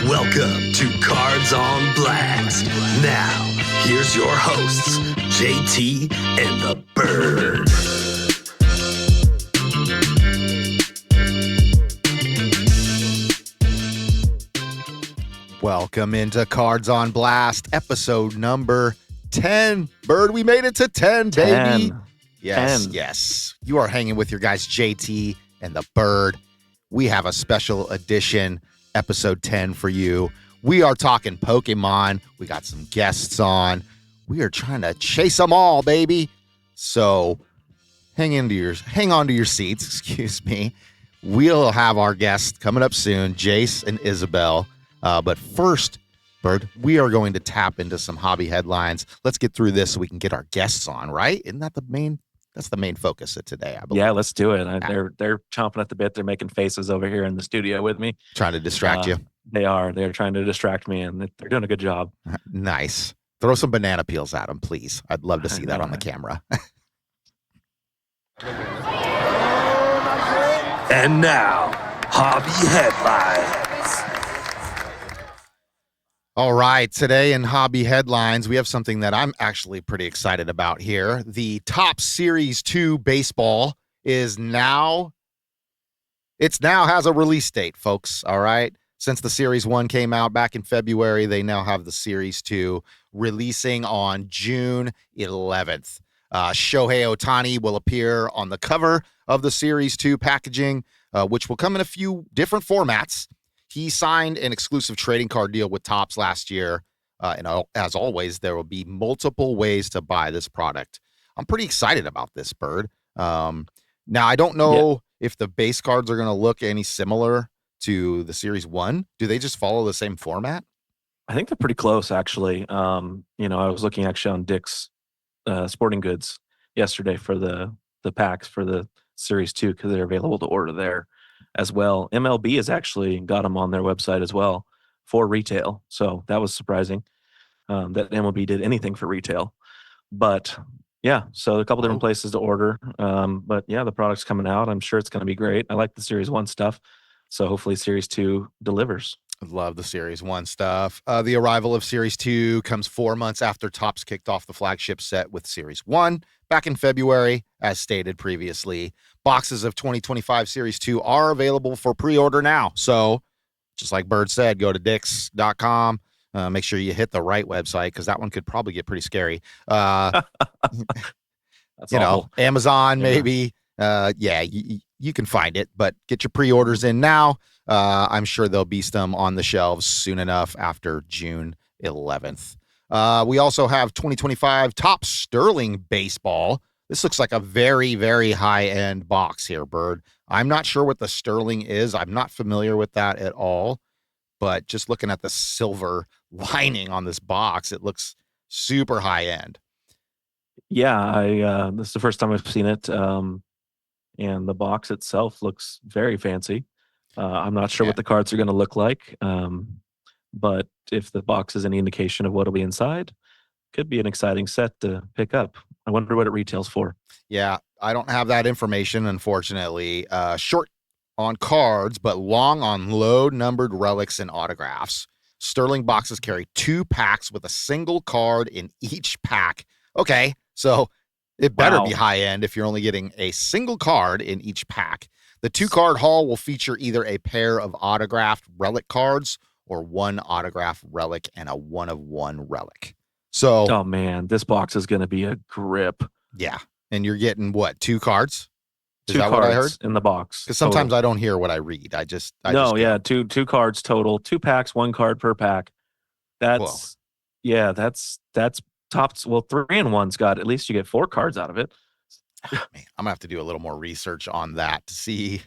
Welcome to Cards on Blast. Now, here's your hosts, JT and the Bird. Welcome into Cards on Blast, episode number 10. Bird, we made it to 10, baby. 10. Yes, 10. yes. You are hanging with your guys, JT and the Bird. We have a special edition, episode 10 for you. We are talking Pokemon. We got some guests on. We are trying to chase them all, baby. So hang on to your seats, excuse me. We'll have our guests coming up soon, Jace and Isabella. But first, Bird, we are going to tap into some hobby headlines. Let's get through this so we can get our guests on, right? Isn't that the main? That's the main focus of today, I believe. Yeah, let's do it. They're chomping at the bit. They're making faces over here in the studio with me. Trying to distract you. They are. They're trying to distract me, and they're doing a good job. Nice. Throw some banana peels at them, please. I'd love to see that on the camera. And now, hobby headlines. All right, today in Hobby Headlines, we have something that I'm actually pretty excited about here. The Top Series 2 baseball has a release date, folks, all right? Since the Series 1 came out back in February, they now have the Series 2 releasing on June 11th. Shohei Ohtani will appear on the cover of the Series 2 packaging, which will come in a few different formats. He signed an exclusive trading card deal with Topps last year, and as always, there will be multiple ways to buy this product. I'm pretty excited about this, Bird. Now, I don't know if the base cards are going to look any similar to the Series 1. Do they just follow the same format? I think they're pretty close, actually. I was looking actually on Dick's Sporting Goods yesterday for the packs for the Series 2 because they're available to order there as well. MLB has actually got them on their website as well for retail. So that was surprising that MLB did anything for retail. But yeah, so a couple different places to order. But yeah, the product's coming out. I'm sure it's going to be great. I like the Series 1 stuff. So hopefully Series 2 delivers. I love the Series 1 stuff. The arrival of Series 2 comes 4 months after Topps kicked off the flagship set with Series 1 back in February, as stated previously. Boxes of 2025 Series 2 are available for pre-order now. So, just like Bird said, go to Dix.com. Make sure you hit the right website because that one could probably get pretty scary. That's awful. Amazon maybe. You can find it, but get your pre-orders in now. I'm sure there'll be some on the shelves soon enough after June 11th. We also have 2025 Topps Sterling Baseball. This looks like a very, very high-end box here, Bird. I'm not sure what the Sterling is. I'm not familiar with that at all, but just looking at the silver lining on this box, it looks super high-end. Yeah, this is the first time I've seen it, and the box itself looks very fancy. I'm not sure what the cards are going to look like, but if the box is any indication of what will be inside, could be an exciting set to pick up. I wonder what it retails for. Yeah, I don't have that information, unfortunately. Short on cards, but long on low-numbered relics and autographs. Sterling boxes carry 2 packs with a single card in each pack. Okay, so it better be high-end if you're only getting a single card in each pack. The 2-card haul will feature either a pair of autographed relic cards or 1 autographed relic and a 1-of-1 relic. So, oh man, this box is going to be a grip. Yeah, and you're getting what, 2 cards? Is 2 that cards what I heard? in the box. Because sometimes I don't hear what I read. I just two cards total, 2 packs, 1 card per pack. That's Topps. Well, 3-in-1's got at least you get 4 cards out of it. Man, I'm gonna have to do a little more research on that to see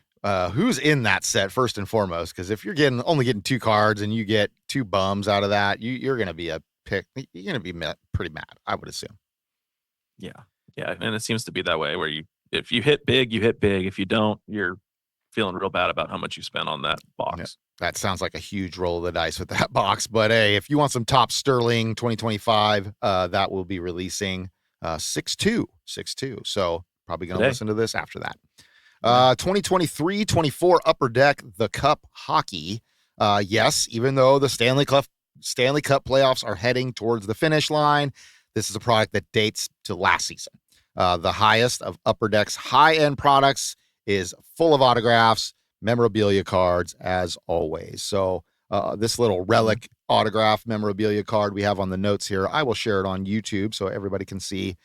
who's in that set first and foremost. Because if you're only getting 2 cards and you get 2 bums out of that, you're gonna be You're gonna be pretty mad, I would assume. Yeah, and it seems to be that way where if you hit big, you hit big. If you don't, you're feeling real bad about how much you spent on that box. Yeah, that sounds like a huge roll of the dice with that box. But hey, if you want some Topps Sterling 2025, that will be releasing 6/2. So probably going to listen to this after that. 2023-24 Upper Deck, the Cup Hockey. Yes, even though the Stanley Cup playoffs are heading towards the finish line, this is a product that dates to last season. The highest of Upper Deck's high-end products is full of autographs, memorabilia cards, as always. So this little relic autograph memorabilia card we have on the notes here, I will share it on YouTube so everybody can see.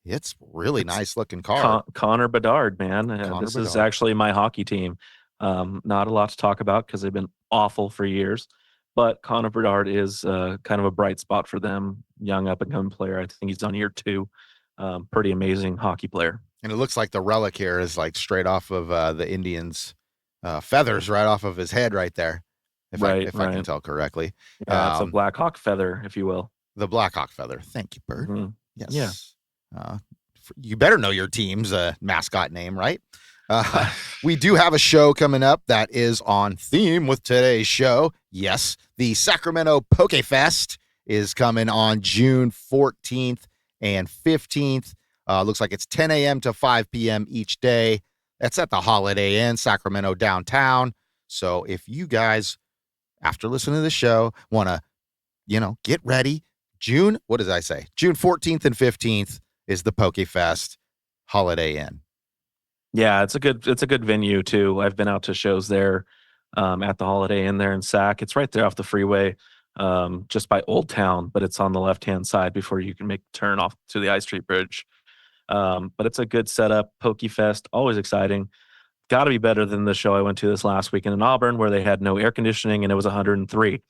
It's really nice looking card. Connor Bedard, man. This is actually my hockey team. Not a lot to talk about because they've been awful for years. But Connor Bedard is kind of a bright spot for them. Young up-and-coming player. I think he's on year 2. Pretty amazing hockey player. And it looks like the relic here is like straight off of the Indians' feathers, right off of his head right there. If I can tell correctly. Yeah, it's a Black Hawk feather, if you will. The Black Hawk feather. Thank you, Bert. Mm-hmm. Yes. Yeah. You better know your team's mascot name, right? We do have a show coming up that is on theme with today's show. Yes, the Sacramento PokeFest is coming on June 14th and 15th. Looks like it's 10 a.m. to 5 p.m. each day. That's at the Holiday Inn, Sacramento downtown. So if you guys, after listening to the show, want to, get ready, June 14th and 15th is the PokeFest Holiday Inn. Yeah, it's a good venue too. I've been out to shows there at the Holiday Inn there in Sac. It's right there off the freeway, just by Old Town, but it's on the left-hand side before you can make the turn off to the I Street Bridge. But it's a good setup. PokeFest, always exciting. Got to be better than the show I went to this last weekend in Auburn where they had no air conditioning and it was 103.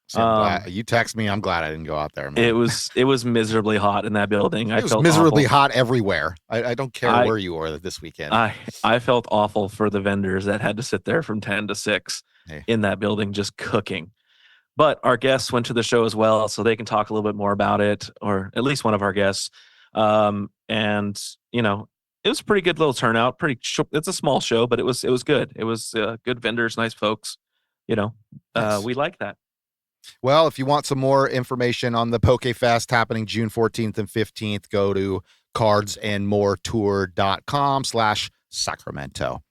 So you text me. I'm glad I didn't go out there, man. It was miserably hot in that building. It was miserably hot everywhere. I don't care where you were this weekend. I felt awful for the vendors that had to sit there from 10 to 6 in that building just cooking. But our guests went to the show as well, so they can talk a little bit more about it, or at least one of our guests. And it was a pretty good little turnout. It's a small show, but it was good. It was good vendors, nice folks. Nice. We like that. Well, if you want some more information on the PokeFest happening June 14th and 15th, go to cardsandmoretour.com/Sacramento.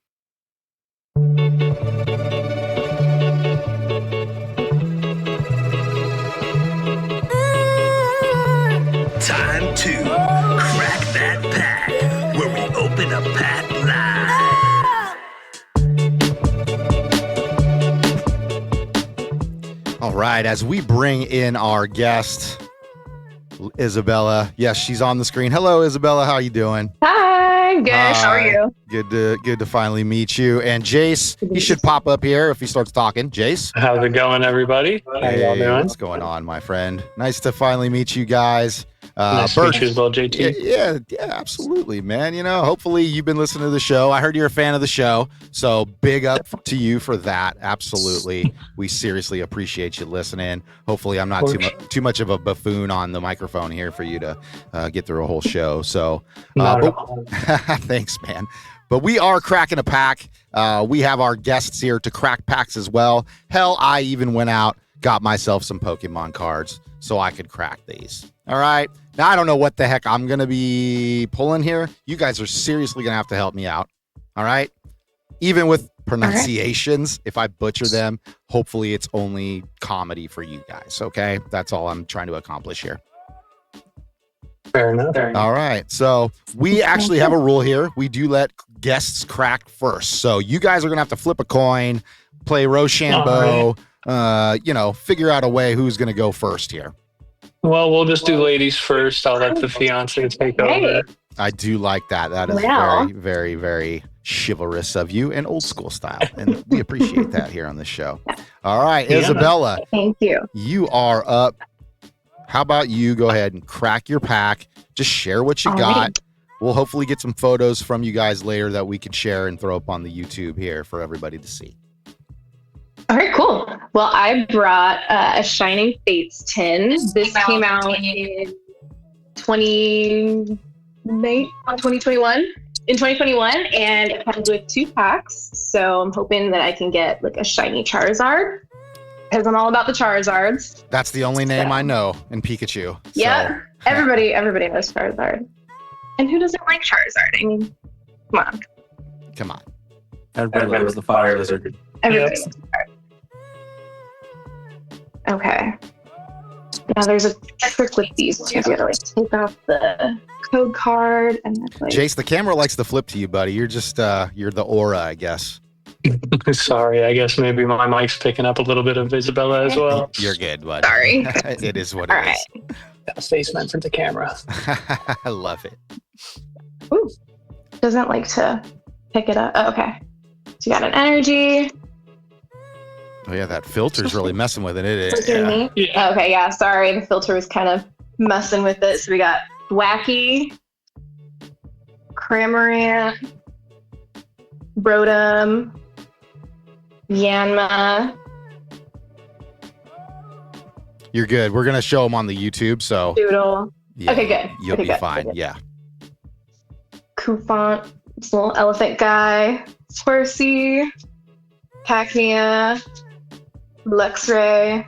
Time to crack that pack, where we open a pack live. All right, as we bring in our guest, Isabella. Yes, she's on the screen. Hello, Isabella. How are you doing? Hi, good. Hi. How are you? Good to finally meet you. And Jace, he should pop up here if he starts talking. Jace. How's it going, everybody? How y'all doing? What's going on, my friend? Nice to finally meet you guys. Nice to meet you as well, JT. Yeah, absolutely, man. Hopefully you've been listening to the show. I heard you're a fan of the show, so big up to you for that. Absolutely. We seriously appreciate you listening. Hopefully I'm not too much of a buffoon on the microphone here for you to get through a whole show. So thanks, man. But we are cracking a pack. We have our guests here to crack packs as well. Hell, I even went out, got myself some Pokemon cards so I could crack these. All right. Now, I don't know what the heck I'm going to be pulling here. You guys are seriously going to have to help me out. All right. Even with pronunciations, if I butcher them, hopefully it's only comedy for you guys. Okay. That's all I'm trying to accomplish here. Fair enough. All right. So we actually have a rule here. We do let guests crack first. So you guys are going to have to flip a coin, play Rochambeau, figure out a way who's going to go first here. Well, we'll just do ladies first. I'll let the fiance take over. I do like that. That is very, very, very chivalrous of you and old school style. And we appreciate that here on the show. All right, Isabella. Thank you. You are up. How about you go ahead and crack your pack? Just share what you got. Right. We'll hopefully get some photos from you guys later that we can share and throw up on the YouTube here for everybody to see. All right, cool. Well, I brought a Shining Fates tin. This came out in 2021, and it comes with 2 packs. So I'm hoping that I can get like a shiny Charizard, because I'm all about the Charizards. That's the only name I know in Pikachu. Yeah, so. everybody knows Charizard. And who doesn't like Charizard? I mean, come on. Everybody loves the fire lizard. Everybody. Okay. Now there's a trick with these too. You gotta like take off the code card and then, like... Jace, the camera likes to flip to you, buddy. You're just you're the aura, I guess. Sorry, I guess maybe my mic's picking up a little bit of Isabella as well. You're good, bud. Sorry. It is what All it right. is. Got a face meant for the camera. I love it. Ooh. Doesn't like to pick it up. Oh, okay. So you got an energy. Oh yeah, that filter's really messing with it. What's your name? Yeah. Oh, okay, yeah, sorry. The filter was kind of messing with it. So we got Wacky, Cramorant, Rotom, Yanma, You're good. We're gonna show them on the YouTube, so Doodle. yeah, Okay, good. You'll Okay, be good. fine. Good. Yeah. Koufant, this little elephant guy, Squircy, Cacnea, Luxray,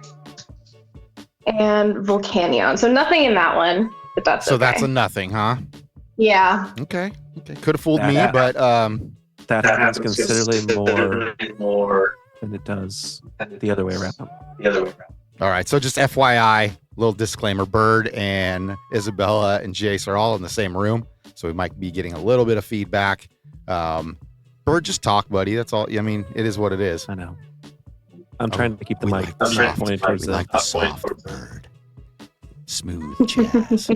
and Volcanion. So nothing in that one, but that's So okay. that's a nothing, huh? Yeah. Okay. Could have fooled me, That- but That happens considerably more than it does the other way around. all right. So just FYI, little disclaimer: Bird and Isabella and Jace are all in the same room, so we might be getting a little bit of feedback. Bird, just talk, buddy. That's all. I mean, it is what it is. I know. I'm trying to keep the We mic like the soft, pointed towards we the like the soft bird. Smooth jazz.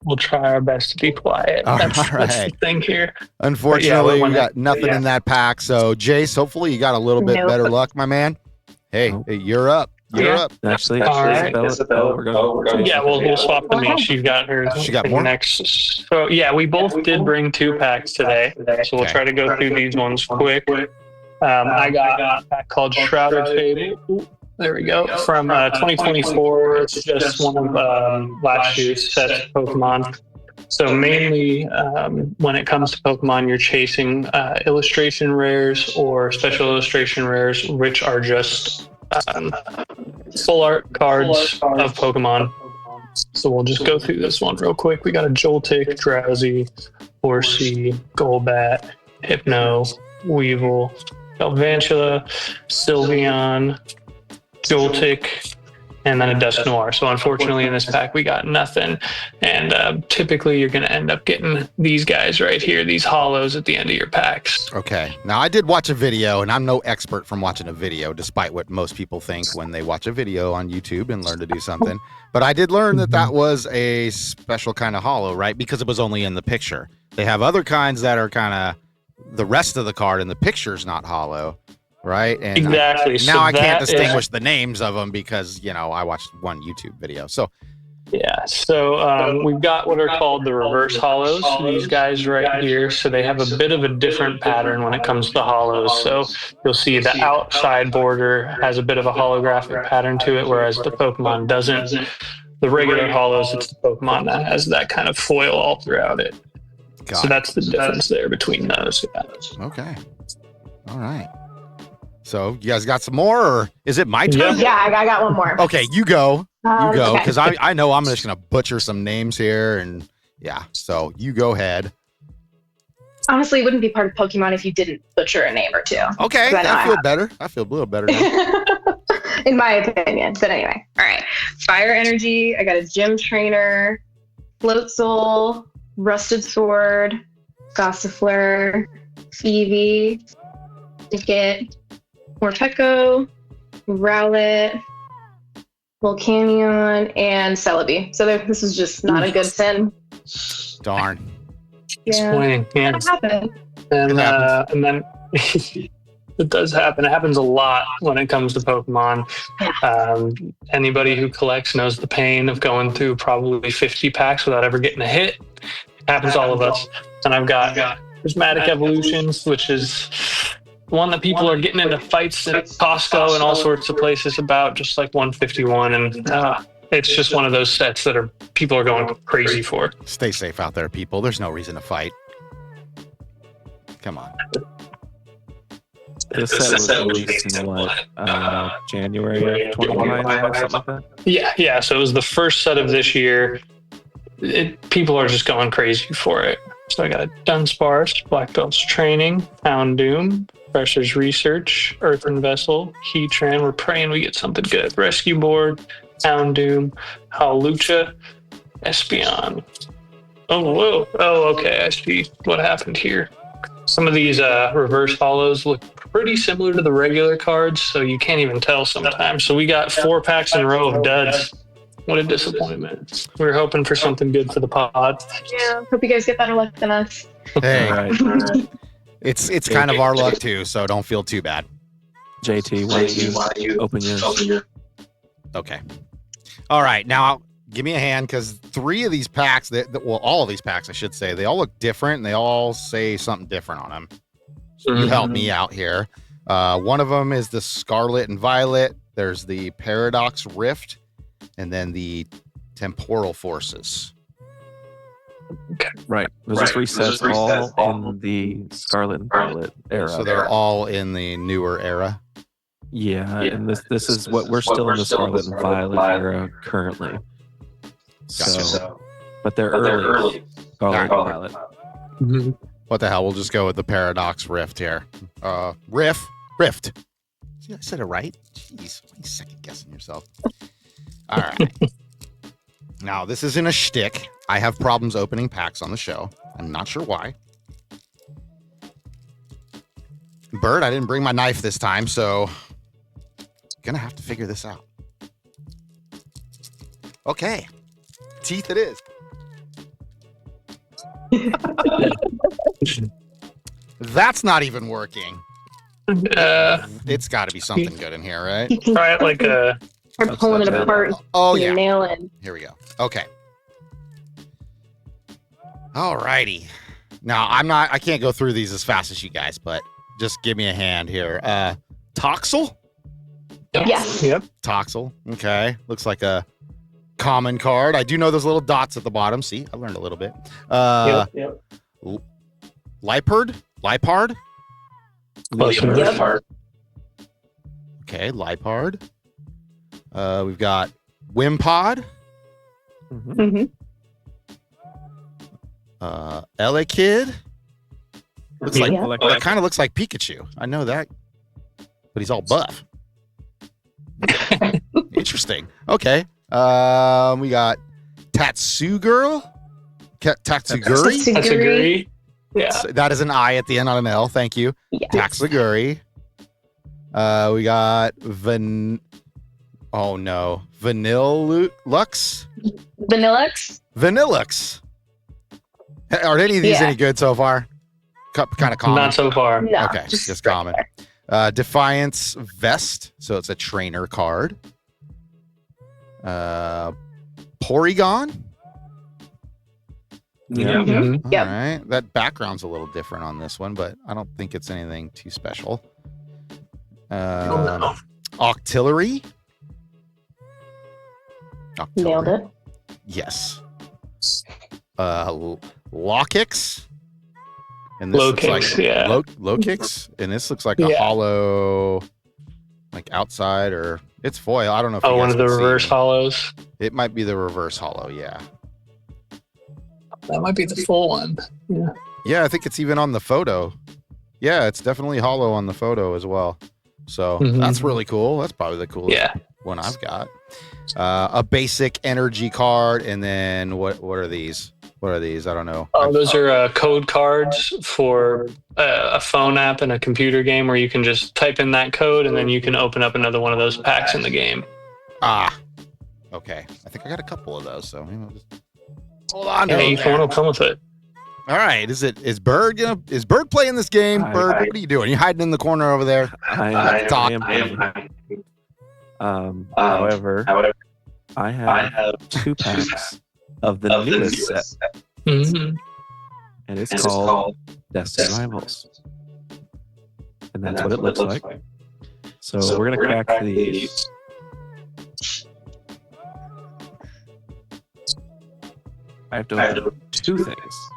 We'll try our best to be quiet. All That's the right. thing here. Unfortunately, when we got nothing in that pack. So, Jace, hopefully you got a little bit Nope. better luck, my man. Hey, Nope. hey, you're up. You're Yeah. up. Actually, All right. Isabella, we're going. Yeah, we'll swap the me. She got her She got more? next. So yeah, we both did bring 2 packs today. So we'll Okay. try to go through these ones quick. I got a pack called Shrouded Fable. Ooh, there we go. From 2024. It's just one of last year's sets of Pokemon. So mainly when it comes to Pokemon, you're chasing illustration rares or special illustration rares, which are just full art cards of Pokemon. So we'll just go through this one real quick. We got a Joltik, Drowsy, Horsey, Golbat, Hypno, Weevil, Galvantula, Sylveon, Joltik, and then a Dusknoir. So unfortunately in this pack we got nothing. And typically you're going to end up getting these guys right here, these hollows at the end of your packs. Okay. Now, I did watch a video, and I'm no expert from watching a video, despite what most people think when they watch a video on YouTube and learn to do something. But I did learn that that was a special kind of hollow, right? Because it was only in the picture. They have other kinds that are kind of the rest of the card, and the picture's not hollow, right? And Exactly. now I can't that is- distinguish the names of them because, you know, I watched one YouTube video. So, Yeah, so we've got what are called the reverse hollows, these guys right here. So they have a bit of a different pattern when it comes to hollows. So you'll see the outside border has a bit of a holographic pattern to it, whereas the Pokemon doesn't. The regular hollows, it's the Pokemon that has that kind of foil all throughout it. got So it. that's the difference there between those. Okay. All right. So you guys got some more, or is it my turn? Yeah. Yeah, I got one more. Okay, you go. You go, okay. because I know I'm just going to butcher some names here. And yeah, so you go ahead. Honestly, it wouldn't be part of Pokemon if you didn't butcher a name or two. Okay, I know I I feel have. better. I feel a little better now. In my opinion. But anyway, all right. Fire Energy. I got a Gym Trainer, Floatzel, Rusted Sword, Gossifleur, Eevee, Dicket, Morpeko, Rowlet, Volcanion, and Celebi. So this is just not a good sin. Darn. Yeah. Disappointing. Yeah. That happened. And, It happens. and then it does happen. It happens a lot when it comes to Pokemon. Anybody who collects knows the pain of going through probably 50 packs without ever getting a hit. It happens to all of us. And I've got Prismatic Evolutions, which is one that people are getting into fights at Costco and all sorts of places about, just like 151. And it's just one of those sets that people are going crazy for. Stay safe out there, people. There's no reason to fight. Come on. This set was released in what? January of 2025 or something like that? Yeah. So it was the first set of this year. People are just going crazy for it. So I got Dunsparce, Black Belt's Training, Houndoom, Pressure's Research, Earthen Vessel, Heatran. We're praying we get something good. Rescue Board, Houndoom, Howlucha, Espeon. Oh, whoa. Oh, okay. I see what happened here. Some of these reverse hollows look pretty similar to the regular cards, so you can't even tell sometimes. So we got 4 packs in a row of duds. What a disappointment. We were hoping for something good for the pod. Yeah, hope you guys get better luck than us. Hey, All right. it's kind of our luck too, so don't feel too bad. JT, why don't you open yours? Okay. All right. Now, give me a hand because 3 of these packs, all of these packs, I should say, they all look different and they all say something different on them. So you help me out here. One of them is the Scarlet and Violet. There's the Paradox Rift, and then the Temporal Forces. Okay. Right. Those are 3 sets all in the Scarlet and Violet era. So they're all in the newer era. Yeah, and this is what we're still in the Scarlet and Violet era currently. Gotcha. So, but they're early Scarlet and Violet. Mm-hmm. What the hell? We'll just go with the Paradox Rift here. Rift. See, I said it right. Jeez, why are you second guessing yourself? All right. Now, this isn't a shtick. I have problems opening packs on the show. I'm not sure why. Bird, I didn't bring my knife this time, so gonna have to figure this out. Okay. Teeth it is. That's not even working. It's got to be something good in here, right? Try it like a... We're pulling it apart. Oh, yeah. Nailing. Here we go. Okay. All righty. Now, I can't go through these as fast as you guys, but just give me a hand here. Toxel? Yes. Yep. Toxel. Okay. Looks like a common card. I do know those little dots at the bottom. See, I learned a little bit. Yep. Lipard? Yep. Okay, Lipard. We've got Wimpod. Mm-hmm. Elekid. Looks like Yeah. that kind of looks like Pikachu. I know that, but he's all buff. Interesting. Okay. We got Tatsuguri. Tatsuguri. Tatsuguri. Yeah. So that is an I at the end, not an L. Thank you. Yeah. Tatsuguri. We got Vanillux. Vanillux? Are any of these Yeah. any good so far? Kind of common. Not so far. No. Okay, just common. Defiance Vest, so it's a trainer card. Porygon. Yeah. Mhm. All Yep. right, that background's a little different on this one, but I don't think it's anything too special. No. Octillery. Nailed it. Yes. Lockix. And this Low looks kicks, like yeah. low kicks, and this looks like a Yeah. hollow, like outside, or it's foil. I don't know if you One guys of the can see reverse it. hollows. It might be the reverse hollow. Yeah, That might be the full one. Yeah. yeah. I think it's even on the photo. Yeah, it's definitely hollow on the photo as well. So Mhm. that's really cool. That's probably the coolest Yeah. one I've got. A basic energy card, and then what are these? What are these? I don't know. Oh, those are code cards for a phone app and a computer game where you can just type in that code and then you can open up another one of those packs in the game. Okay. I think I got a couple of those. So maybe I'll just hold on to Yeah, them each there. one will come with it. All right. Is Bird playing this game? Bird, what are you doing? You hiding in the corner over there? I Talk. am. However, I have 2 packs of the newest set, Mhm. and it's called Destined Rivals, and that's what it looks like. So we're gonna crack these. I have to open 2 things.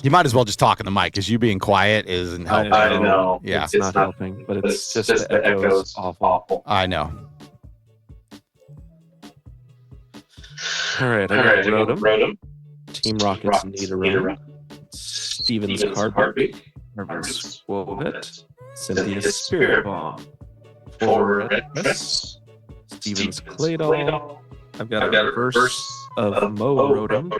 You might as well just talk in the mic because you being quiet isn't helping. I know. Yeah. It's not helping, but it's just the echoes awful. I know. All right, I got Rotom, Team Rocket's Nidoran, Steven's Cardboard, Reverse Wovet, Cynthia's Spirit Bomb, for Redress, Steven's Claydol. I've got a reverse of Rotom.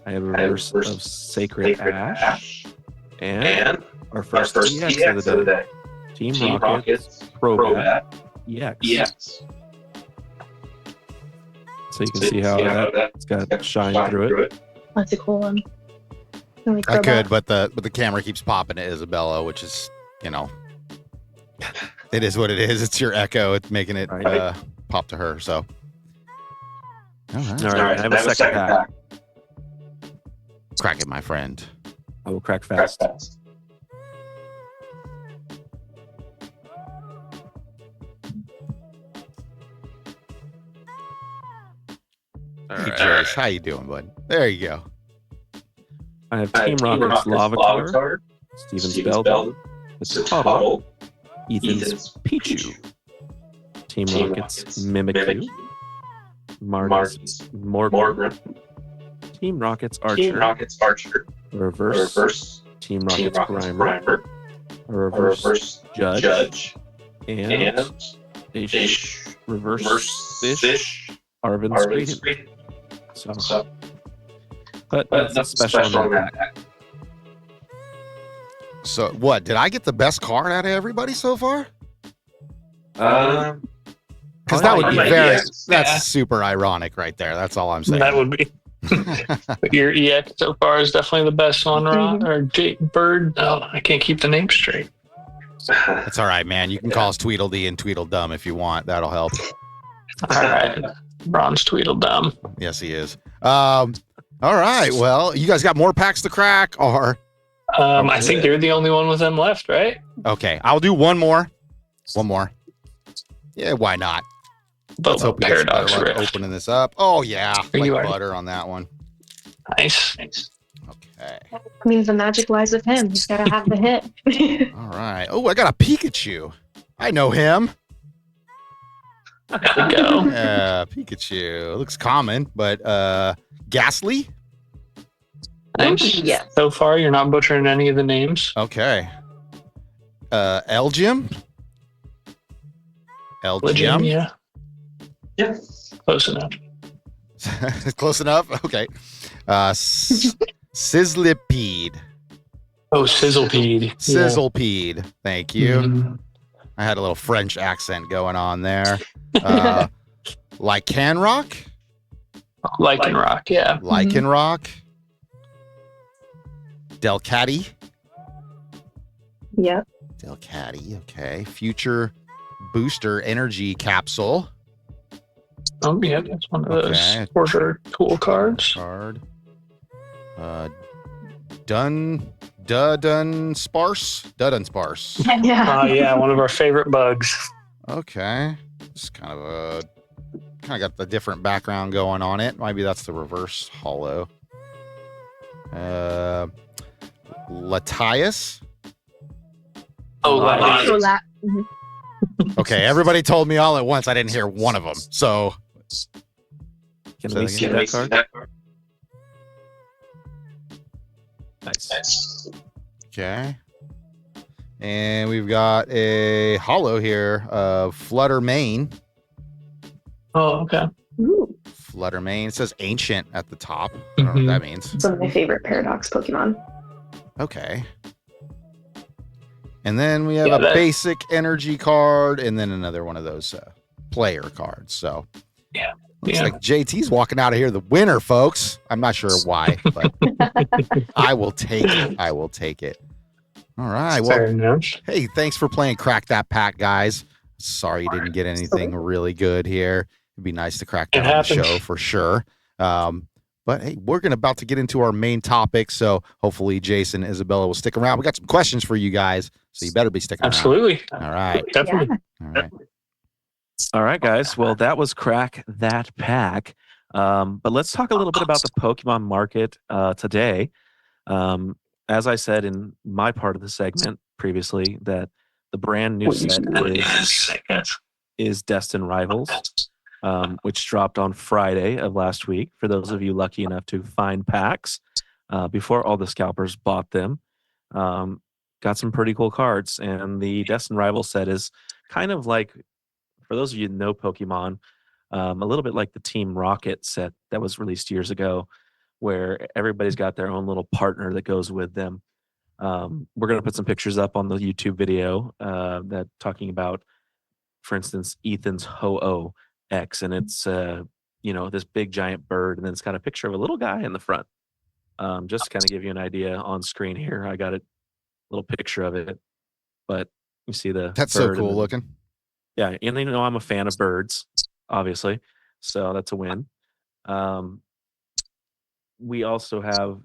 I have a reverse of Sacred Ash. And our first EX of the day. Team Rocket's Crobat EX. So you can see how that's got shine through it. That's a cool one. I could, but the camera keeps popping to Isabella, which is, it is what it is. It's your echo. It's making it pop to her. So, all right. I have a second pack. Crack it, my friend. I will crack fast. Hey, Jace, how you doing, bud? There you go. I have Team Rocket's Lavatar, Steven's Beldum, Mr. Tuttle, Ethan's Pichu, Team Rocket's Mimikyu, Marty's Morgan, Team Rocket's Archer, Reverse Team Rocket's Grimer, Reverse Judge, and a Reverse Fish, Arvin's Greeting. So, but that's special on that pack. So, what? Did I get the best card out of everybody so far? Because that would be that's super ironic right there. That's all I'm saying. That would be. Your EX so far is definitely the best one, or Bird. Oh, I can't keep the name straight. That's all right, man. You can call us Tweedledee and Tweedledum if you want. That'll help. All right. Bronze Tweedledum. Yes, he is. All right. Well, you guys got more packs to crack, or? I think you're the only one with them left, right? Okay. I'll do one more. Yeah, why not? Let's hope we get some better luck opening this up. Oh, yeah. Like butter on that one. Nice. Okay. Means the magic lies with him. He's got to have the hit. All right. Oh, I got a Pikachu. I know him. There we go. Yeah, Pikachu. Looks common, but Ghastly? Nice. Yeah. So far, you're not butchering any of the names. Okay. Elgyem? Legend, yeah. Yeah. Close enough. Close enough? Okay. Sizzlipede. Oh, Sizzlepede. Sizzlepede. Thank you. Mm-hmm. I had a little French accent going on there. Lycanroc? Lycanroc, yeah. Lycanroc. Delcatty? Yep. Delcatty, okay. Future Booster Energy Capsule. Oh, yeah, that's one of those order tool cards. Dudunsparce. Yeah. Yeah, one of our favorite bugs. Okay. It's kind of got the different background going on it. Maybe that's the reverse hollow. Latias. Oh, Latias. Okay, everybody told me all at once. I didn't hear one of them. So, can we see that card? Nice. Okay. And we've got a hollow here of Flutter Mane. Oh, okay. Ooh. Flutter Mane. It says Ancient at the top. I don't know what that means. It's one of my favorite Paradox Pokemon. Okay. And then we have a basic energy card and then another one of those player cards. So, looks like JT's walking out of here the winner, folks. I'm not sure why, but I will take it. All right. Well, hey, thanks for playing Crack That Pack, guys. Sorry you didn't get anything really good here. It'd be nice to crack that on the show for sure. But hey, we're about to get into our main topic, so hopefully Jace and Isabella will stick around. We got some questions for you guys, so you better be sticking around. Absolutely. All right. Definitely. All right, guys. Well, that was Crack That Pack. But let's talk a little bit about the Pokemon market today. As I said in my part of the segment previously, that the brand new set is Destined Rivals. which dropped on Friday of last week. For those of you lucky enough to find packs before all the scalpers bought them, got some pretty cool cards. And the Destined Rival set is kind of like, for those of you who know Pokemon, a little bit like the Team Rocket set that was released years ago, where everybody's got their own little partner that goes with them. We're going to put some pictures up on the YouTube video that talking about, for instance, Ethan's Ho-Oh X, and it's this big giant bird, and then it's got a picture of a little guy in the front. Just to kind of give you an idea on screen here, I got a little picture of it, but you see the That's so bird cool looking. Yeah, and they know I'm a fan of birds, obviously, so that's a win. We also have,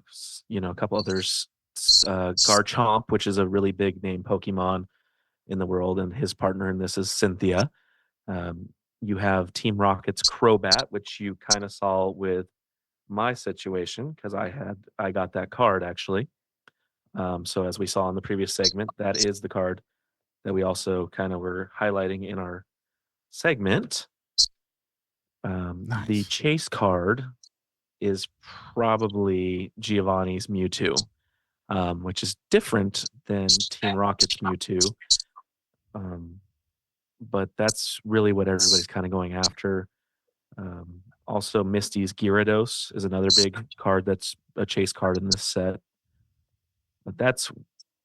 a couple others. Garchomp, which is a really big name Pokemon in the world, and his partner in this is Cynthia. You have Team Rocket's Crobat, which you kind of saw with my situation because I got that card actually. So as we saw in the previous segment, that is the card that we also kind of were highlighting in our segment. Nice. The chase card is probably Giovanni's Mewtwo, which is different than Team Rocket's Mewtwo. But that's really what everybody's kind of going after. Also, Misty's Gyarados is another big card that's a chase card in this set. But that's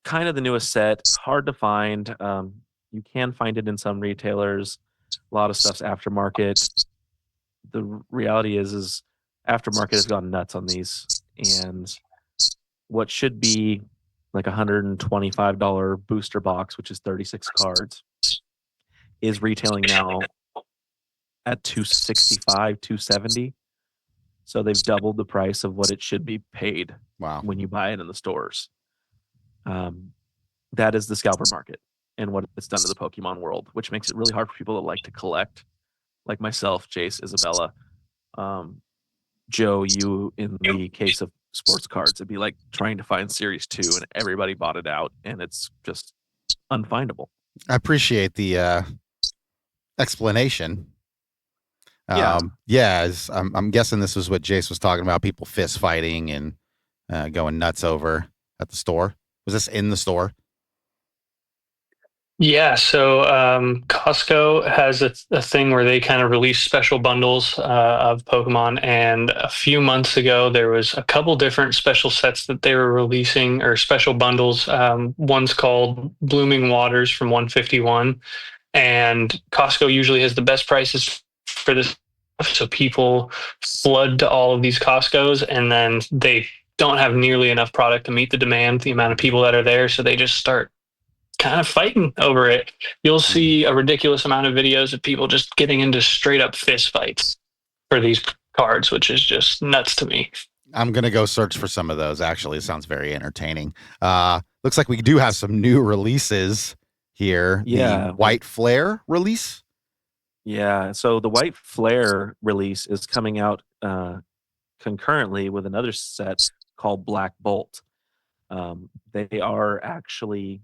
kind of the newest set. Hard to find. You can find it in some retailers. A lot of stuff's aftermarket. The reality is aftermarket has gone nuts on these. And what should be like $125 booster box, which is 36 cards, is retailing now at $265, $270. So they've doubled the price of what it should be paid when you buy it in the stores. That is the scalper market and what it's done to the Pokemon world, which makes it really hard for people that like to collect, like myself, Jace, Isabella, Joe, you in the case of sports cards. It'd be like trying to find Series 2 and everybody bought it out and it's just unfindable. I appreciate the explanation. Yeah. I'm guessing this was what Jace was talking about, people fist fighting and going nuts over at the store. Was this in the store? Yeah, so Costco has a thing where they kind of release special bundles of Pokemon, and a few months ago there was a couple different special sets that they were releasing, or special bundles. One's called Blooming Waters from 151, and Costco usually has the best prices for this, so people flood to all of these Costcos, and then they don't have nearly enough product to meet the demand, the amount of people that are there, so they just start kind of fighting over it. You'll see a ridiculous amount of videos of people just getting into straight up fist fights for these cards, which is just nuts to me. I'm going to go search for some of those. Actually, it sounds very entertaining. Looks like we do have some new releases here. Yeah. The White Flare release. Yeah. So the White Flare release is coming out concurrently with another set called Black Bolt. They are actually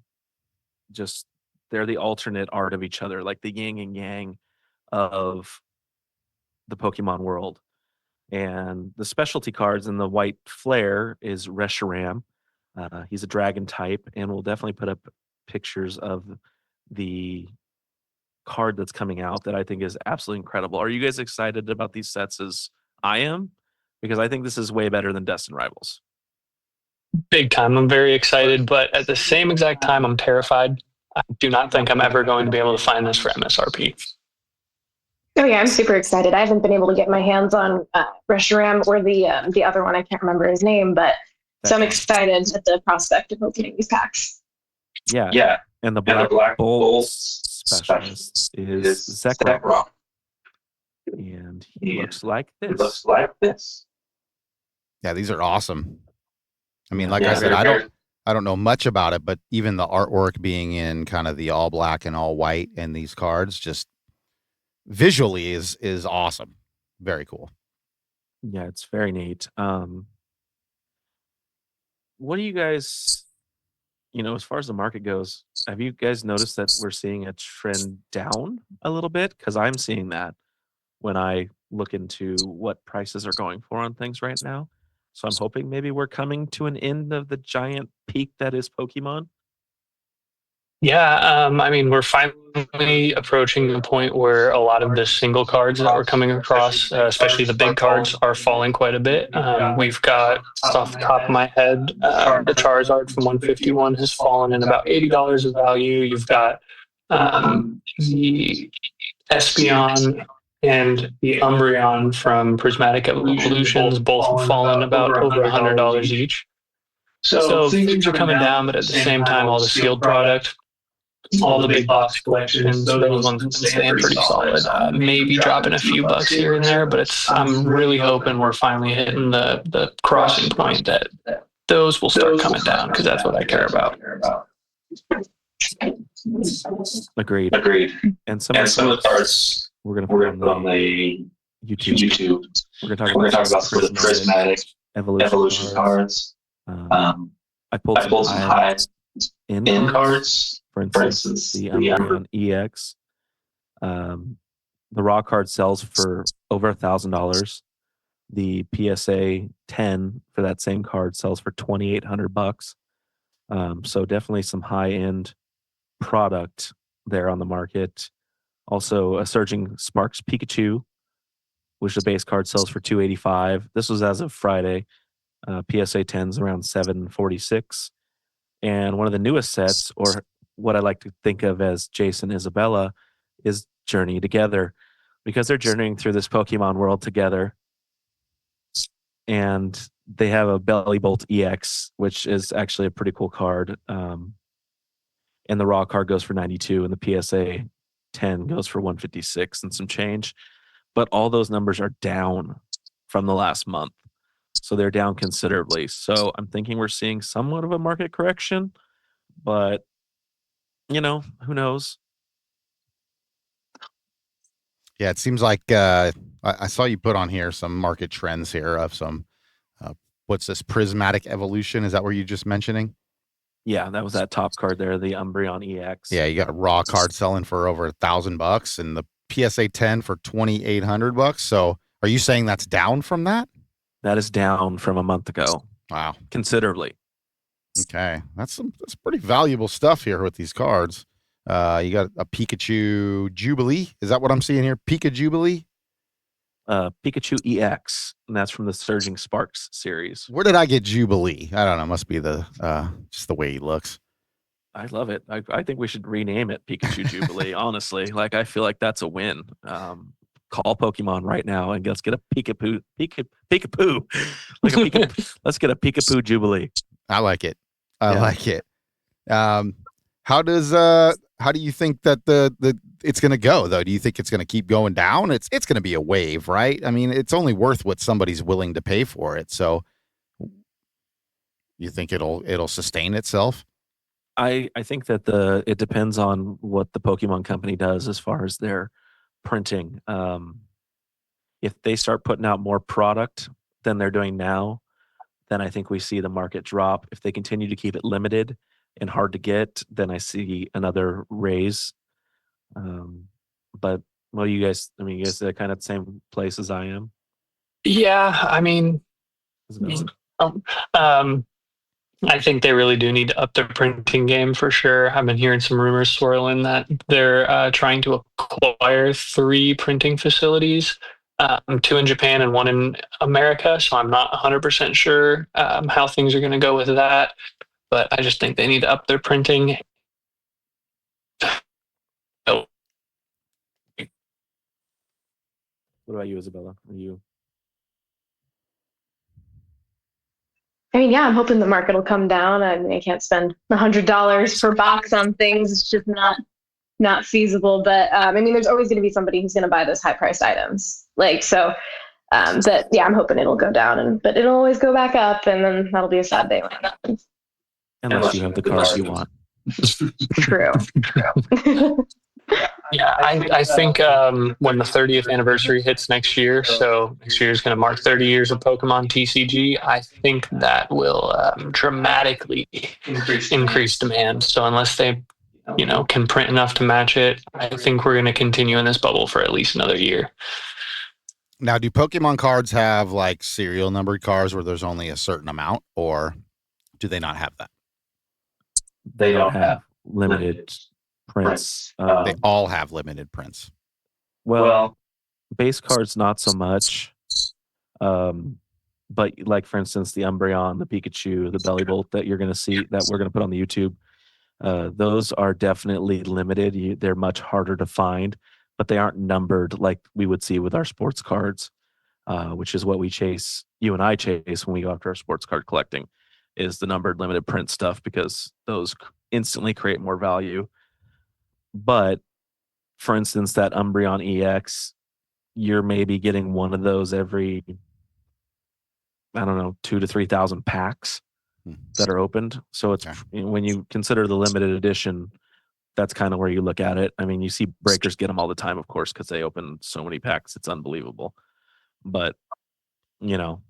they're the alternate art of each other, like the yin and yang of the Pokemon world. And the specialty cards in the White Flare is Reshiram. He's a dragon type, and we'll definitely put up pictures of the card that's coming out that I think is absolutely incredible. Are you guys excited about these sets as I am? Because I think this is way better than Destined Rivals. Big time. I'm very excited, but at the same exact time, I'm terrified. I do not think I'm ever going to be able to find this for MSRP. Oh yeah, I'm super excited. I haven't been able to get my hands on Reshiram or the other one. I can't remember his name, but so I'm excited at the prospect of opening these packs. Yeah. And the Black Bolt specialist is Zekrom. And he looks like this. Yeah, these are awesome. I mean, like I said, I don't know much about it, but even the artwork being in kind of the all black and all white and these cards just visually is awesome. Very cool. Yeah, it's very neat. What do you guys, as far as the market goes, have you guys noticed that we're seeing a trend down a little bit? Because I'm seeing that. when I look into what prices are going for on things right now. So I'm hoping maybe we're coming to an end of the giant peak that is Pokemon. Yeah, I mean, we're finally approaching the point where a lot of the single cards that we're coming across, especially the big cards, are falling quite a bit. We've got, off the top of my head, the Charizard from 151 has fallen in about $80 of value. You've got the Espeon and the Umbreon from Prismatic Evolutions, both have fallen about over $100 each. So things are coming down, but at the same time, all the sealed product, all the big box collections, those ones have been staying pretty solid. Maybe dropping a few bucks here and there, but I'm really hoping we're finally hitting the crossing point that those will start coming down, because that's what I care about. Agreed. And some of the cards we're going to put on the YouTube. We're going to talk about some of the Prismatic Evolution cards. I pulled some high end cards. For instance, the Umbreon EX. The raw card sells for over $1,000. The PSA 10 for that same card sells for $2,800. So definitely some high end product there on the market. Also, a Surging Sparks Pikachu, which the base card sells for $285. This was as of Friday. PSA 10's around $746. And one of the newest sets, or what I like to think of as Jace and Isabella, is Journey Together, because they're journeying through this Pokemon world together. And they have a Belly Bolt EX, which is actually a pretty cool card. And the raw card goes for $92, and the PSA 10 goes for $156 and some change. But all those numbers are down from the last month. So they're down considerably. So I'm thinking we're seeing somewhat of a market correction, but who knows? Yeah, it seems like I saw you put on here some market trends here of some, what's this, Prismatic Evolution? Is that what you're just mentioning? Yeah, that was that top card there, the Umbreon EX. Yeah, you got a raw card selling for over $1,000 and the PSA 10 for $2,800. So are you saying that's down from that? That is down from a month ago. Wow. Considerably. Okay. That's pretty valuable stuff here with these cards. You got a Pikachu Jubilee. Is that what I'm seeing here? Pika Jubilee? Pikachu EX, and that's from the Surging Sparks series. Where did I get Jubilee? I don't know. Must be the just the way he looks. I love it. I think we should rename it Pikachu Jubilee. Honestly, like I feel like that's a win. Call Pokemon right now and let's get a Peekapoo. Let's get a Peekapoo Jubilee. I like it. I like it. How do you think that it's going to go though? Do you think it's going to keep going down? It's going to be a wave, right? I mean, it's only worth what somebody's willing to pay for it. So you think it'll sustain itself? I think that it depends on what the Pokemon company does as far as their printing. If they start putting out more product than they're doing now, then I think we see the market drop. If they continue to keep it limited and hard to get, then I see another raise. But you guys are kind of the same place as I am. Yeah, I mean, I think they really do need to up their printing game for sure. I've been hearing some rumors swirling that they're trying to acquire 3 printing facilities, 2 in Japan and 1 in America. So I'm not 100% sure how things are going to go with that. But I just think they need to up their printing. What about you, Isabella? Are you? I mean, yeah, I'm hoping the market will come down. I mean, I can't spend $100 per box on things. It's just not feasible. But I mean, there's always going to be somebody who's going to buy those high priced items. But yeah, I'm hoping it'll go down, but it'll always go back up, and then that'll be a sad day when it happens. Unless you have the cars you want. True. Yeah, I think when the 30th anniversary hits next year, so next year is going to mark 30 years of Pokemon TCG, I think that will dramatically increase demand. So unless they, can print enough to match it, I think we're going to continue in this bubble for at least another year. Now, do Pokemon cards have like serial numbered cards where there's only a certain amount, or do they not have that? They don't have limited prints. They all have limited prints. Well, base cards not so much. But like for instance, the Umbreon, the Pikachu, the Bellybolt that you're going to see that we're going to put on the YouTube, those are definitely limited. They're much harder to find, but they aren't numbered like we would see with our sports cards, which is what we chase. You and I chase when we go after our sports card collecting, is the numbered limited print stuff because those instantly create more value. But for instance, that Umbreon EX, you're maybe getting one of those every, I don't know, 2,000 to 3,000 packs that are opened. So it's when you consider the limited edition, that's kind of where you look at it. I mean, you see breakers get them all the time, of course, because they open so many packs. It's unbelievable. But, you know,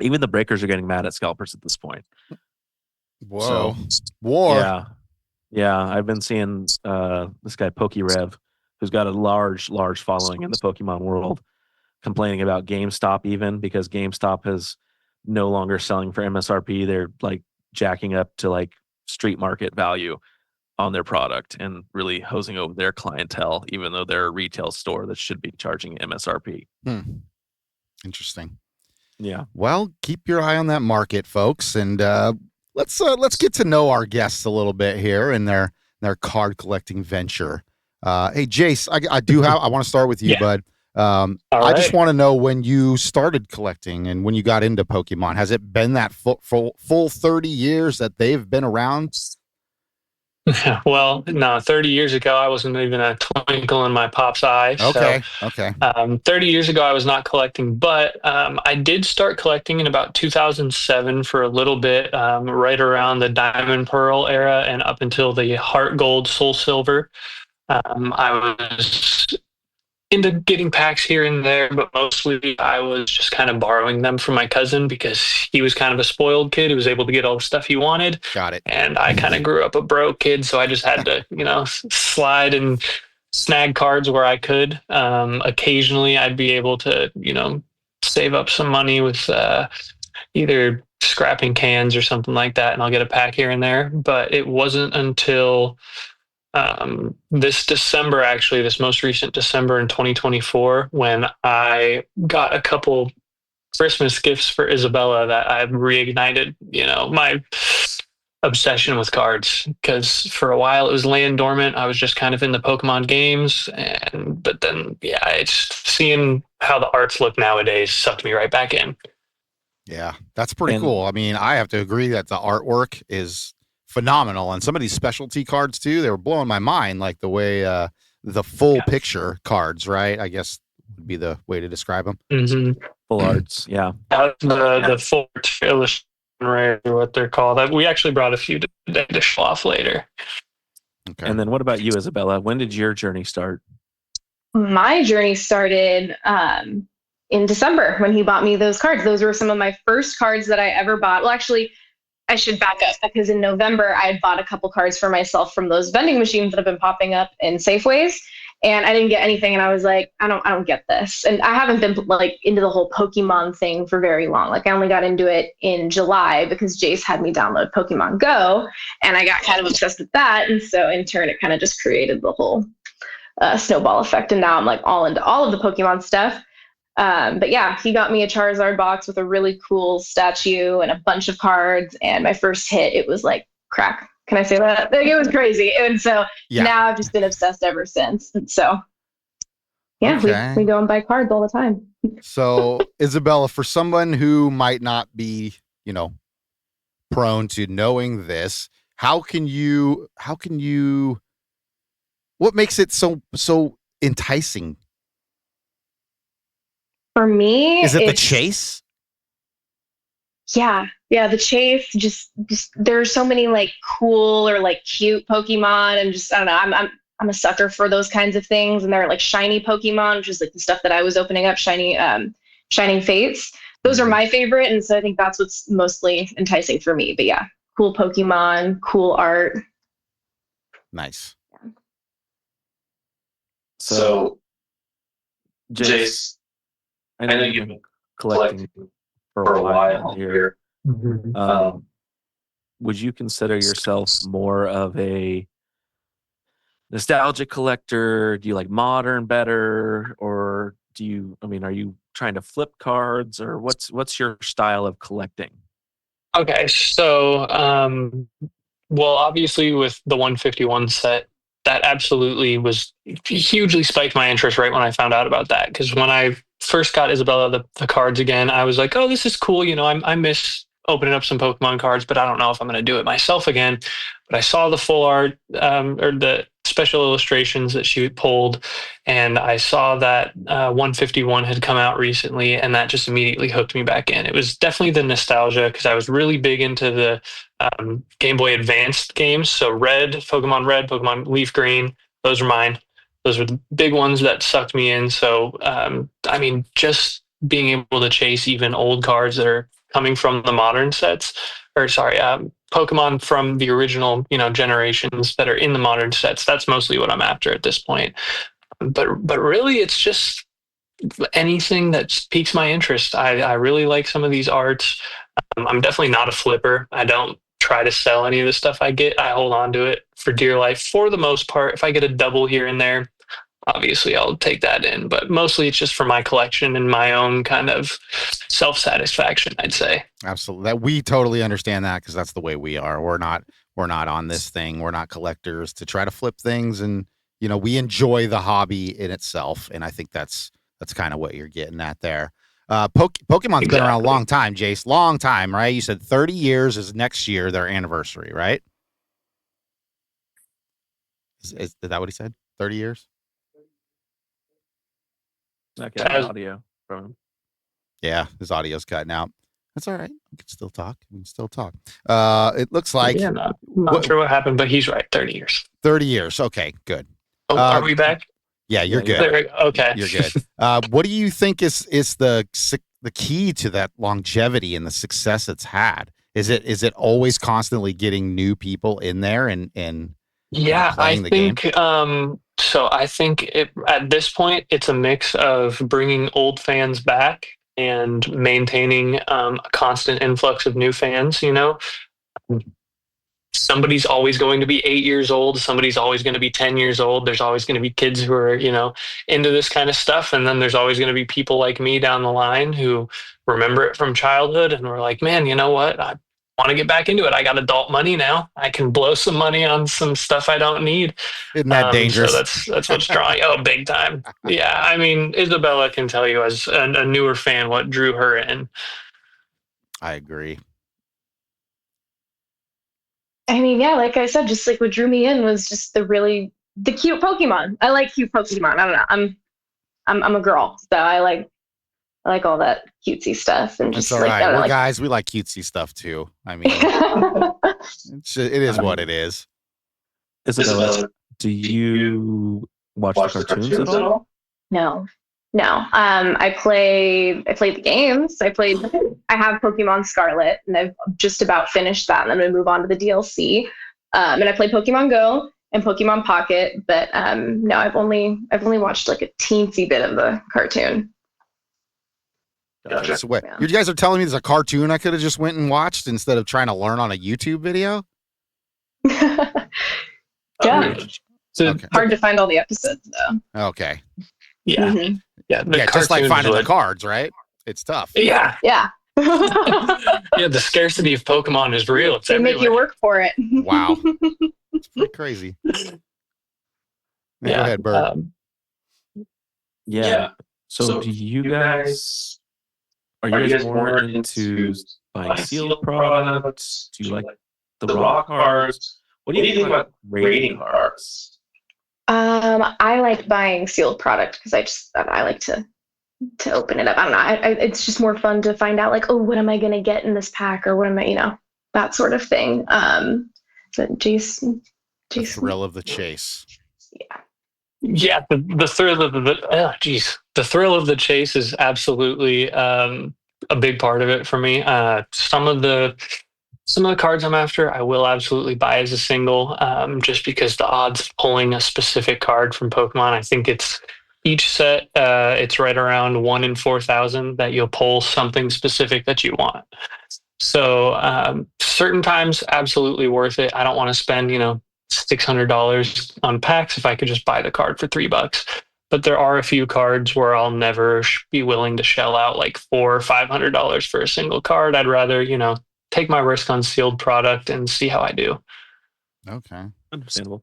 even the breakers are getting mad at scalpers at this point. Whoa. So, War. Yeah. I've been seeing this guy, PokeRev, who's got a large following in the Pokemon world, complaining about GameStop even because GameStop is no longer selling for MSRP. They're like jacking up to like street market value on their product and really hosing over their clientele, even though they're a retail store that should be charging MSRP. Interesting. Yeah. Well, keep your eye on that market, folks, and let's get to know our guests a little bit here and their card collecting venture. Hey, Jace, I want to start with you, bud. I just want to know when you started collecting and when you got into Pokemon. Has it been that full 30 years that they've been around? Well, no, 30 years ago, I wasn't even a twinkle in my pop's eye. Okay. 30 years ago, I was not collecting, but I did start collecting in about 2007 for a little bit, right around the Diamond Pearl era and up until the Heart Gold, Soul Silver. I was into getting packs here and there, but mostly I was just kind of borrowing them from my cousin because he was kind of a spoiled kid who was able to get all the stuff he wanted. Got it. And I kind of grew up a broke kid, so I just had to, slide and snag cards where I could. Occasionally, I'd be able to, save up some money with either scrapping cans or something like that, and I'll get a pack here and there. But it wasn't until this December, actually, this most recent December in 2024, when I got a couple Christmas gifts for Isabella, that I've reignited, my obsession with cards. Because for a while it was laying dormant. I was just kind of in the Pokemon games, but then it's seeing how the arts look nowadays sucked me right back in. Yeah, that's pretty cool. I mean, I have to agree that the artwork is phenomenal, and some of these specialty cards too, they were blowing my mind, like the way the full picture cards, right, I guess would be the way to describe them. Full arts. The full illustration, right, or what they're called. We actually brought a few to show off later. Okay. And then what about you, Isabella? When did your journey start? My journey started in December when he bought me those cards. Those were some of my first cards that I ever bought. Well, actually, I should back up because in November I had bought a couple cards for myself from those vending machines that have been popping up in Safeways, and I didn't get anything, and I was like, I don't get this. And I haven't been like into the whole Pokemon thing for very long. Like I only got into it in July because Jace had me download Pokemon Go, and I got kind of obsessed with that, and so in turn it kind of just created the whole snowball effect, and now I'm like all into all of the Pokemon stuff. But yeah, he got me a Charizard box with a really cool statue and a bunch of cards. And my first hit, it was like crack. Can I say that? Like, it was crazy. And so now I've just been obsessed ever since. And so, we go and buy cards all the time. So, Isabella, for someone who might not be, prone to knowing this, what makes it so enticing? For me, is it the chase? Yeah, the chase. Just there's so many like cool or like cute Pokemon, and just I don't know. I'm a sucker for those kinds of things, and they're like shiny Pokemon, which is like the stuff that I was opening up, Shining Fates. Those are my favorite, and so I think that's what's mostly enticing for me. But yeah, cool Pokemon, cool art. Nice. So, Jace, I know you've been collecting for a while here. Would you consider yourself more of a nostalgic collector? Do you like modern better, or are you trying to flip cards, or what's your style of collecting? Okay, so well, obviously with the 151 set, that absolutely was hugely spiked my interest right when I found out about that. Because when I first got Isabella the cards again, I was like, oh, this is cool. I miss opening up some Pokemon cards, but I don't know if I'm going to do it myself again. But I saw the full art or the special illustrations that she pulled, and I saw that 151 had come out recently, and that just immediately hooked me back in. It was definitely the nostalgia because I was really big into the Game Boy Advanced games. So Red, Pokemon Leaf Green, those are mine. Those were the big ones that sucked me in. So, just being able to chase even old cards that are coming from the modern sets, Pokemon from the original, generations that are in the modern sets. That's mostly what I'm after at this point. But really, it's just anything that piques my interest. I really like some of these arts. I'm definitely not a flipper. I don't try to sell any of the stuff I get. I hold on to it for dear life for the most part. If I get a double here and there, obviously I'll take that in, but mostly it's just for my collection and my own kind of self-satisfaction, I'd say. Absolutely. That we totally understand that, because that's the way we are. We're not on this thing. We're not collectors to try to flip things, and we enjoy the hobby in itself, and I think that's kind of what you're getting at there. Pokemon's been around a long time, Jace. Long time, right? You said 30 years is next year, their anniversary, right? Is that what he said? 30 years? Not getting audio from him. Yeah, his audio's cutting out. That's all right. We can still talk. It looks like... Yeah, not sure what happened, but he's right. 30 years. 30 years. Okay, good. Oh, are we back? Yeah, you're good. Okay. You're good. What do you think is the key to that longevity and the success it's had? Is it always constantly getting new people in there and yeah, playing the game? So I think at this point it's a mix of bringing old fans back and maintaining a constant influx of new fans. Somebody's always going to be 8 years old. Somebody's always going to be 10 years old. There's always going to be kids who are, into this kind of stuff. And then there's always going to be people like me down the line who remember it from childhood and we're like, man, you know what? I want to get back into it. I got adult money now. I can blow some money on some stuff I don't need. Isn't that dangerous? So that's what's drawing. Oh, big time. Yeah. I mean, Isabella can tell you as a newer fan what drew her in. I agree. I mean, yeah, like I said, just like what drew me in was just the cute Pokemon. I like cute Pokemon. I don't know. I'm a girl, so I like all that cutesy stuff. And just that's all right. We're guys. We like cutesy stuff too. I mean, it is what it is. Isabella, do you watch the cartoons at all? No. I played the games. I have Pokemon Scarlet, and I've just about finished that, and I'm going to move on to the DLC. And I play Pokemon Go and Pokemon Pocket, but no, I've only watched like a teensy bit of the cartoon. Gotcha. So what, you guys are telling me there's a cartoon I could have just went and watched instead of trying to learn on a YouTube video? Yeah. Okay. Hard to find all the episodes though. Okay. Yeah. Mm-hmm. Yeah. Just like finding the cards, right? It's tough. Yeah. Yeah. Yeah. The scarcity of Pokemon is real. They make you work for it. Wow. It's pretty crazy. Go ahead, Bird. Yeah. So do you guys... Are you guys more into buying sealed products? Do you like the raw cards? What do you think about grading cards? I like buying sealed product because I like to open it up. I don't know. It's just more fun to find out like, oh, what am I going to get in this pack, or what am I, that sort of thing. But Jason, the thrill of the chase. Yeah. Yeah, the thrill of the thrill of the chase is absolutely a big part of it for me. Some of the cards I'm after, I will absolutely buy as a single, just because the odds of pulling a specific card from Pokemon, I think it's each set, it's right around 1 in 4,000 that you'll pull something specific that you want. So certain times, absolutely worth it. I don't want to spend, $600 on packs if I could just buy the card for $3. But there are a few cards where I'll never be willing to shell out like $400 or $500 for a single card. I'd rather, take my risk on sealed product and see how I do. Okay. Understandable.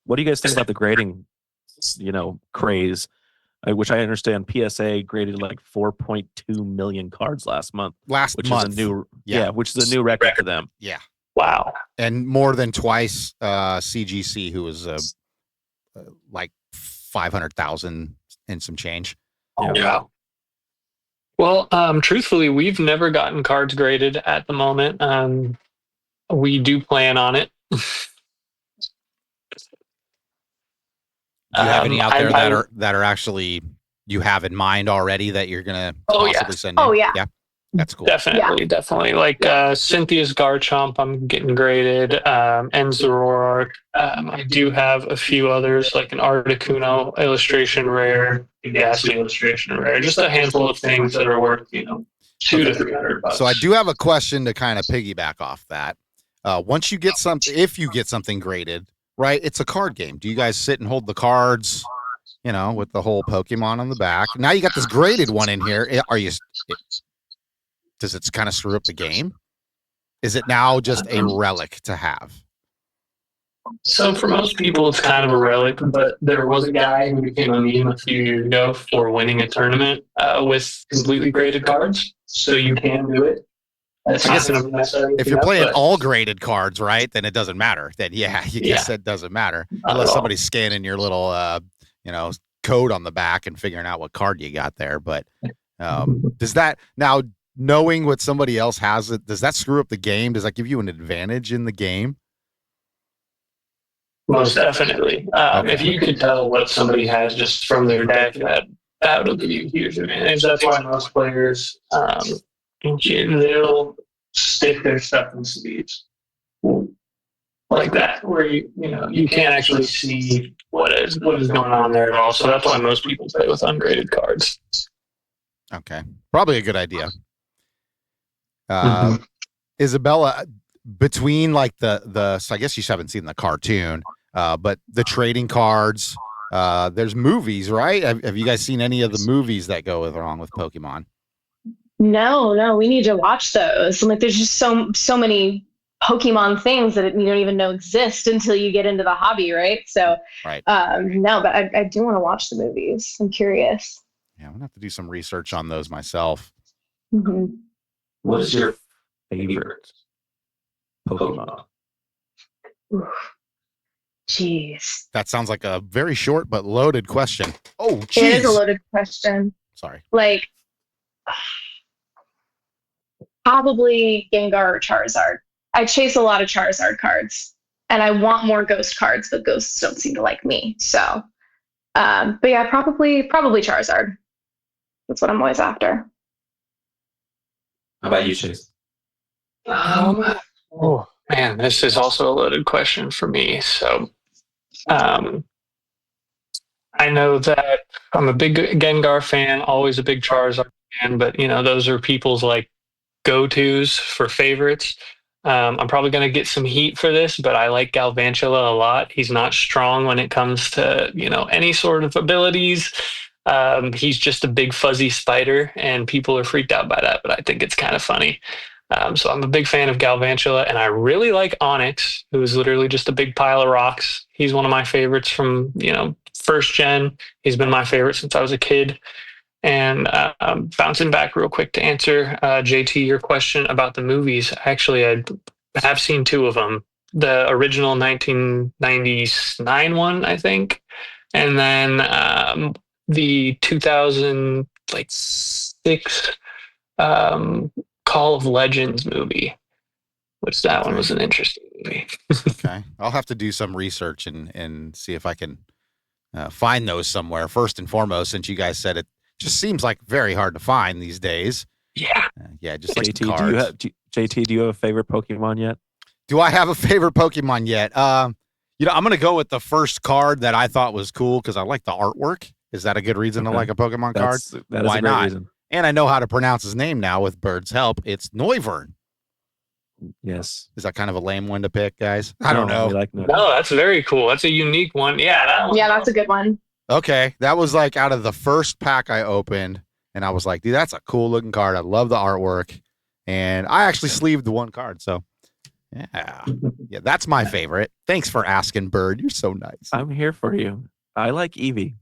What do you guys think about the grading, craze? Which I understand PSA graded like 4.2 million cards last month. Which is a new, which is a new record for them. Yeah. Wow. And more than twice CGC, who was like 500,000 and some change. Yeah. Well, truthfully, we've never gotten cards graded at the moment. We do plan on it. Do you have any out there that are actually you have in mind already that you're gonna possibly send in? Oh yeah. Yeah. That's cool. Definitely. Like Cynthia's Garchomp, I'm getting graded. Enzoroark. I do have a few others, like an Articuno illustration rare, Ghastly illustration rare. Just a handful of things that are worth, $200 to $300. So I do have a question to kind of piggyback off that. Once you get if you get something graded, right? It's a card game. Do you guys sit and hold the cards, with the whole Pokemon on the back? Now you got this graded one in here. Does it kind of screw up the game? Is it now just a relic to have? So for most people, it's kind of a relic, but there was a guy who became a meme a few years ago for winning a tournament with completely graded cards. So you can do it. I guess if you're playing all graded cards, right, then it doesesn't matter. Then guess it doesn't matter unless somebody's scanning your little code on the back and figuring out what card you got there. But does that now, knowing what somebody else has, does that screw up the game? Does that give you an advantage in the game? Most definitely. If you could tell what somebody has just from their deck, that would give you a huge advantage. That's why most players they'll stick their stuff in sleeves like that, where you can't actually see what is going on there at all. So that's why most people play with ungraded cards. Okay, probably a good idea. Isabella, between like the so I guess you haven't seen the cartoon, but the trading cards, there's movies, right? Have you guys seen any of the movies that go along with Pokemon? No, we need to watch those. Like, there's just so many Pokemon things that you don't even know exist until you get into the hobby, right? So, right. No, but I do want to watch the movies. I'm curious. Yeah, I'm gonna have to do some research on those myself. Mm-hmm. What is your favorite Pokemon? Jeez. That sounds like a very short but loaded question. Oh, jeez. It is a loaded question. Sorry. Like, probably Gengar or Charizard. I chase a lot of Charizard cards, and I want more Ghost cards, but Ghosts don't seem to like me. So, but yeah, probably Charizard. That's what I'm always after. How about you, Chase? Oh man, this is also a loaded question for me. So, I know that I'm a big Gengar fan, always a big Charizard fan, but those are people's like go-tos for favorites. I'm probably going to get some heat for this, but I like Galvantula a lot. He's not strong when it comes to any sort of abilities. He's just a big fuzzy spider, and people are freaked out by that, but I think it's kind of funny. So I'm a big fan of Galvantula, and I really like Onyx, who is literally just a big pile of rocks. He's one of my favorites from, first gen. He's been my favorite since I was a kid. And bouncing back real quick to answer, JT, your question about the movies. Actually, I have seen two of them. The original 1999 one, I think, and then the 2006 Call of Legends movie, which that one was an interesting movie. Okay. I'll have to do some research and see if I can find those somewhere. First and foremost, since you guys said it just seems like very hard to find these days. Yeah. Just like JT, cards. JT, do you have a favorite Pokemon yet? Do I have a favorite Pokemon yet? I'm going to go with the first card that I thought was cool because I like the artwork. Is that a good reason to Okay. like a Pokemon card? That is Why a great not? reason. And I know how to pronounce his name now with Bird's help. It's Noivern. Yes. Is that kind of a lame one to pick, guys? I don't know. We like No, that's very cool. That's a unique one. Yeah, that one. Yeah, that's a good one. Okay, that was like out of the first pack I opened, and I was like, dude, that's a cool looking card. I love the artwork, and I actually sleeved the one card. So, yeah, that's my favorite. Thanks for asking, Bird. You're so nice. I'm here for you. I like Eevee.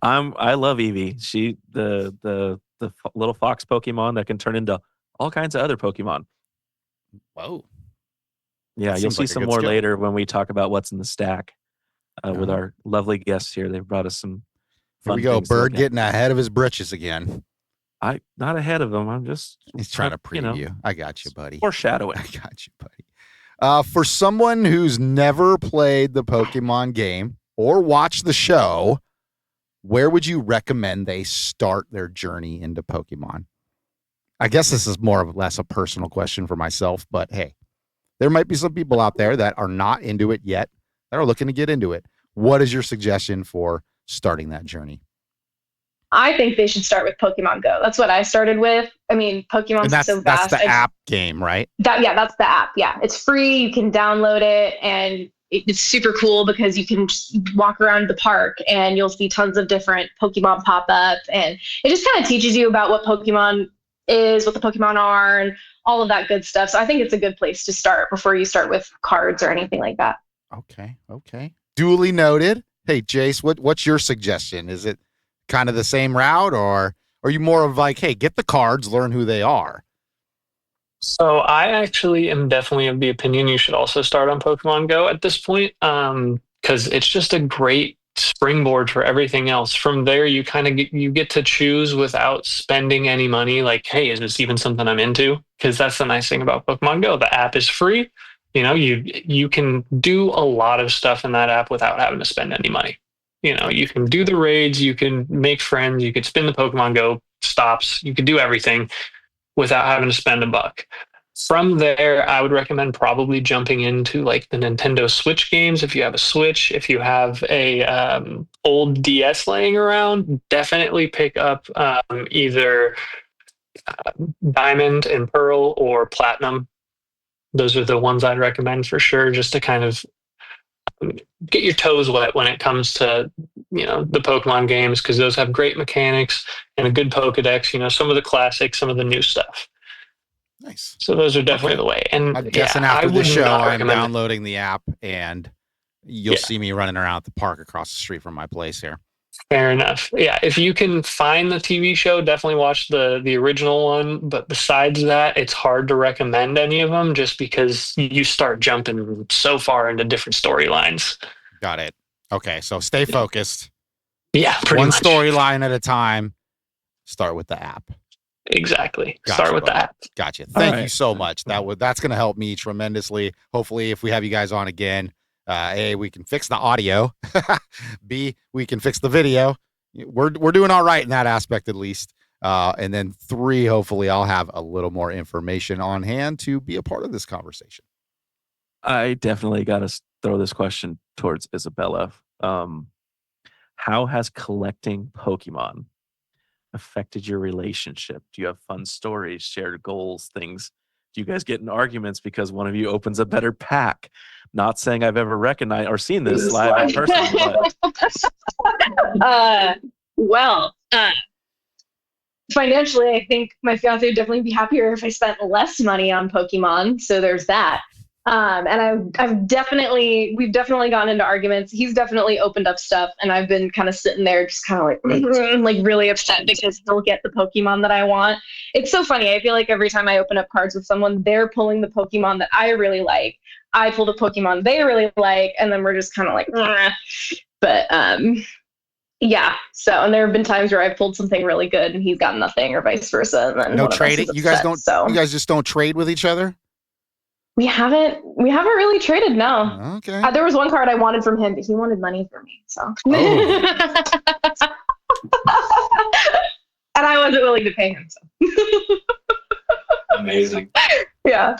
I love Eevee. She the little fox Pokemon that can turn into all kinds of other Pokemon. Whoa. Yeah, That you'll seems see like a some good more skill. later when we talk about what's in the stack with our lovely guests here. They've brought us some. Here Fun we go. things to look Bird at. getting ahead of his britches again. I not ahead of them. I'm just He's trying to you know, preview. I got you, buddy. foreshadowing. I got you, buddy. For someone who's never played the Pokemon game or watched the show, where would you recommend they start their journey into Pokemon? I guess this is more or less a personal question for myself, but hey, there might be some people out there that are not into it yet that are looking to get into it. What is your suggestion for starting that journey? I think they should start with Pokemon Go. That's what I started with. I mean, Pokemon's And so vast. that's the app game, right? That's the app. Yeah, it's free. You can download it, and it's super cool because you can just walk around the park and you'll see tons of different Pokemon pop up, and it just kind of teaches you about what Pokemon is, what the Pokemon are, and all of that good stuff. So I think it's a good place to start before you start with cards or anything like that. Okay. Duly noted. Hey, Jace, what's your suggestion? Is it kind of the same route, or are you more of like, hey, get the cards, learn who they are? So I actually am definitely of the opinion you should also start on Pokemon Go at this point, because it's just a great springboard for everything else. From there, you kind of get to choose without spending any money. Like, hey, is this even something I'm into? Because that's the nice thing about Pokemon Go. The app is free. You know, you can do a lot of stuff in that app without having to spend any money. You know, you can do the raids, you can make friends, you could spin the Pokemon Go stops, you could do everything without having to spend a buck. From there, I would recommend probably jumping into like the Nintendo Switch games. If you have a Switch, if you have a old DS laying around, definitely pick up either Diamond and Pearl or Platinum. Those are the ones I'd recommend for sure, just to kind of get your toes wet when it comes to, you know, the Pokemon games, because those have great mechanics and a good Pokedex. You know, some of the classics, some of the new stuff. Nice. So those are definitely the way. And I'm guessing after I the would show, not I'm recommend it. downloading the app, and you'll see me running around the park across the street from my place here. Fair enough. Yeah, if you can find the TV show, definitely watch the original one. But besides that, it's hard to recommend any of them just because you start jumping so far into different storylines. Got it. Okay, so stay focused. Yeah, pretty One much. storyline at a time. Start with the app. Exactly. Gotcha, Start with buddy. the app. Gotcha. Thank you right. so much. That's going to help me tremendously. Hopefully, if we have you guys on again, A, we can fix the audio. B, we can fix the video. We're doing all right in that aspect, at least. And then 3, hopefully, I'll have a little more information on hand to be a part of this conversation. I definitely got to throw this question towards Isabella. How has collecting Pokemon affected your relationship? Do you have fun stories, shared goals, things? Do you guys get in arguments because one of you opens a better pack? Not saying I've ever recognized or seen this live in person, but Financially, I think my fiance would definitely be happier if I spent less money on Pokemon. So there's that. And we've definitely gotten into arguments. He's definitely opened up stuff, and I've been kind of sitting there just kind of like really upset because he'll get the Pokemon that I want. It's so funny. I feel like every time I open up cards with someone, they're pulling the Pokemon that I really like. I pull the Pokemon they really like, and then we're just kind of like, but yeah. So, and there have been times where I've pulled something really good and he's got nothing, or vice versa. And then No trading. You guys just don't trade with each other. We haven't really traded. No. Okay. There was one card I wanted from him, but he wanted money from me. So. And I wasn't willing to pay him. So. Amazing. Yeah.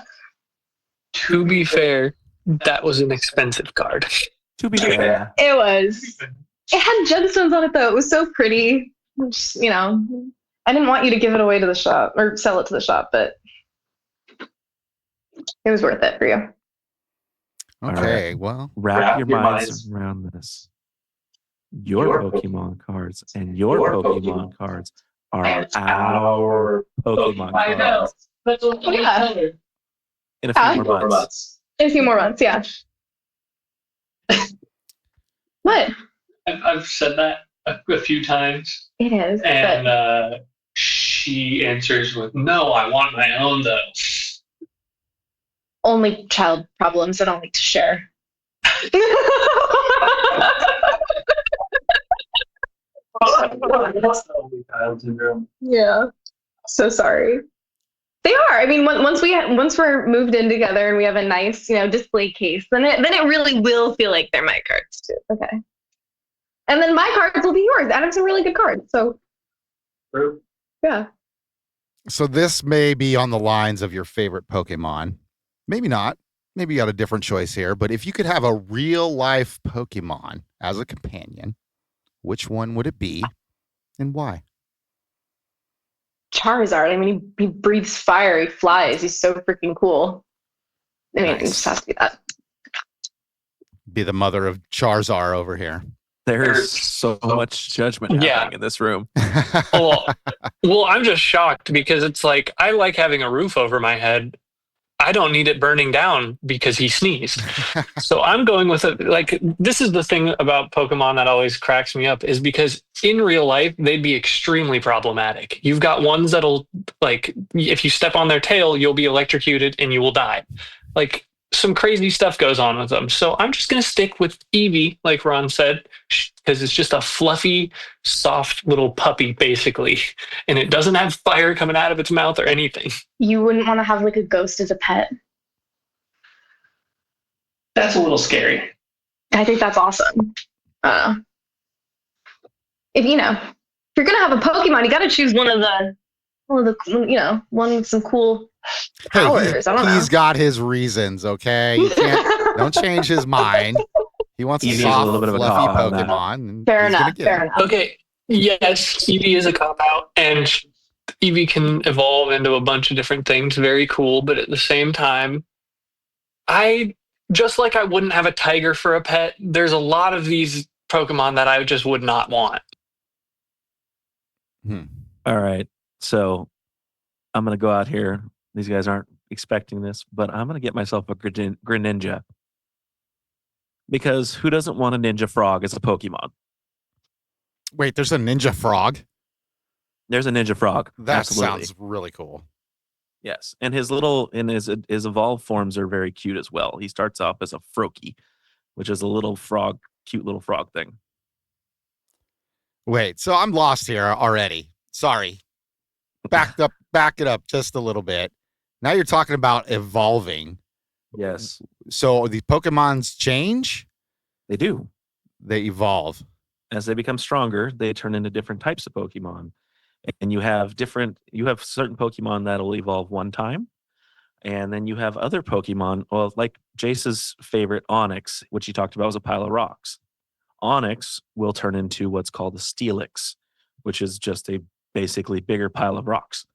To be fair, that was an expensive card. to be fair, It was. It had gemstones on it though. It was so pretty. Just, I didn't want you to give it away to the shop or sell it to the shop, but it was worth it for you. Okay, right. well, Wrap your minds around this. Your Pokemon cards and your Pokemon cards are our Pokemon cards. Yeah. In a few more months. In a few more months, yeah. What? I've said that a few times. It is. And she answers with, "No, I want my own though." Only child problems. I don't like to share. Yeah. So sorry. They are. I mean, once we're moved in together and we have a nice, display case, then it really will feel like they're my cards too. Okay. And then my cards will be yours. I have some really good cards. So. True. Yeah. So this may be on the lines of your favorite Pokemon. Maybe not. Maybe you got a different choice here. But if you could have a real life Pokemon as a companion, which one would it be and why? Charizard. I mean, he breathes fire. He flies. He's so freaking cool. I mean, It just has to be that. Be the mother of Charizard over here. There's so much judgment happening in this room. Well, I'm just shocked because it's like, I like having a roof over my head. I don't need it burning down because he sneezed. So I'm going with it. Like, this is the thing about Pokemon that always cracks me up, is because in real life, they'd be extremely problematic. You've got ones that'll, like, if you step on their tail, you'll be electrocuted and you will die. Like, some crazy stuff goes on with them. So I'm just going to stick with Eevee, like Ron said, because it's just a fluffy, soft little puppy, basically. And it doesn't have fire coming out of its mouth or anything. You wouldn't want to have like a ghost as a pet. That's a little scary. I think that's awesome. If you're going to have a Pokemon, you got to choose one with some cool powers. I don't know. He's got his reasons, okay? You don't change his mind. He wants a soft, little bit of a fluffy cop-out Pokemon. Fair enough. Okay, yes, Eevee is a cop-out, and Eevee can evolve into a bunch of different things. Very cool, but at the same time, I wouldn't have a tiger for a pet, there's a lot of these Pokemon that I just would not want. All right, so I'm going to go out here. These guys aren't expecting this, but I'm going to get myself a Greninja. Because who doesn't want a Ninja Frog as a Pokemon? Wait, there's a Ninja Frog? There's a Ninja Frog. That Absolutely. sounds really cool. Yes, and his evolved forms are very cute as well. He starts off as a Froakie, which is a little frog, cute little frog thing. Wait, so I'm lost here already. Sorry. Back it up just a little bit. Now you're talking about evolving. Yes. So the Pokemons change? They do. They evolve. As they become stronger, they turn into different types of Pokemon. And you have certain Pokemon that'll evolve one time. And then you have other Pokemon, well, like Jace's favorite Onix, which he talked about was a pile of rocks. Onix will turn into what's called a Steelix, which is just a basically bigger pile of rocks.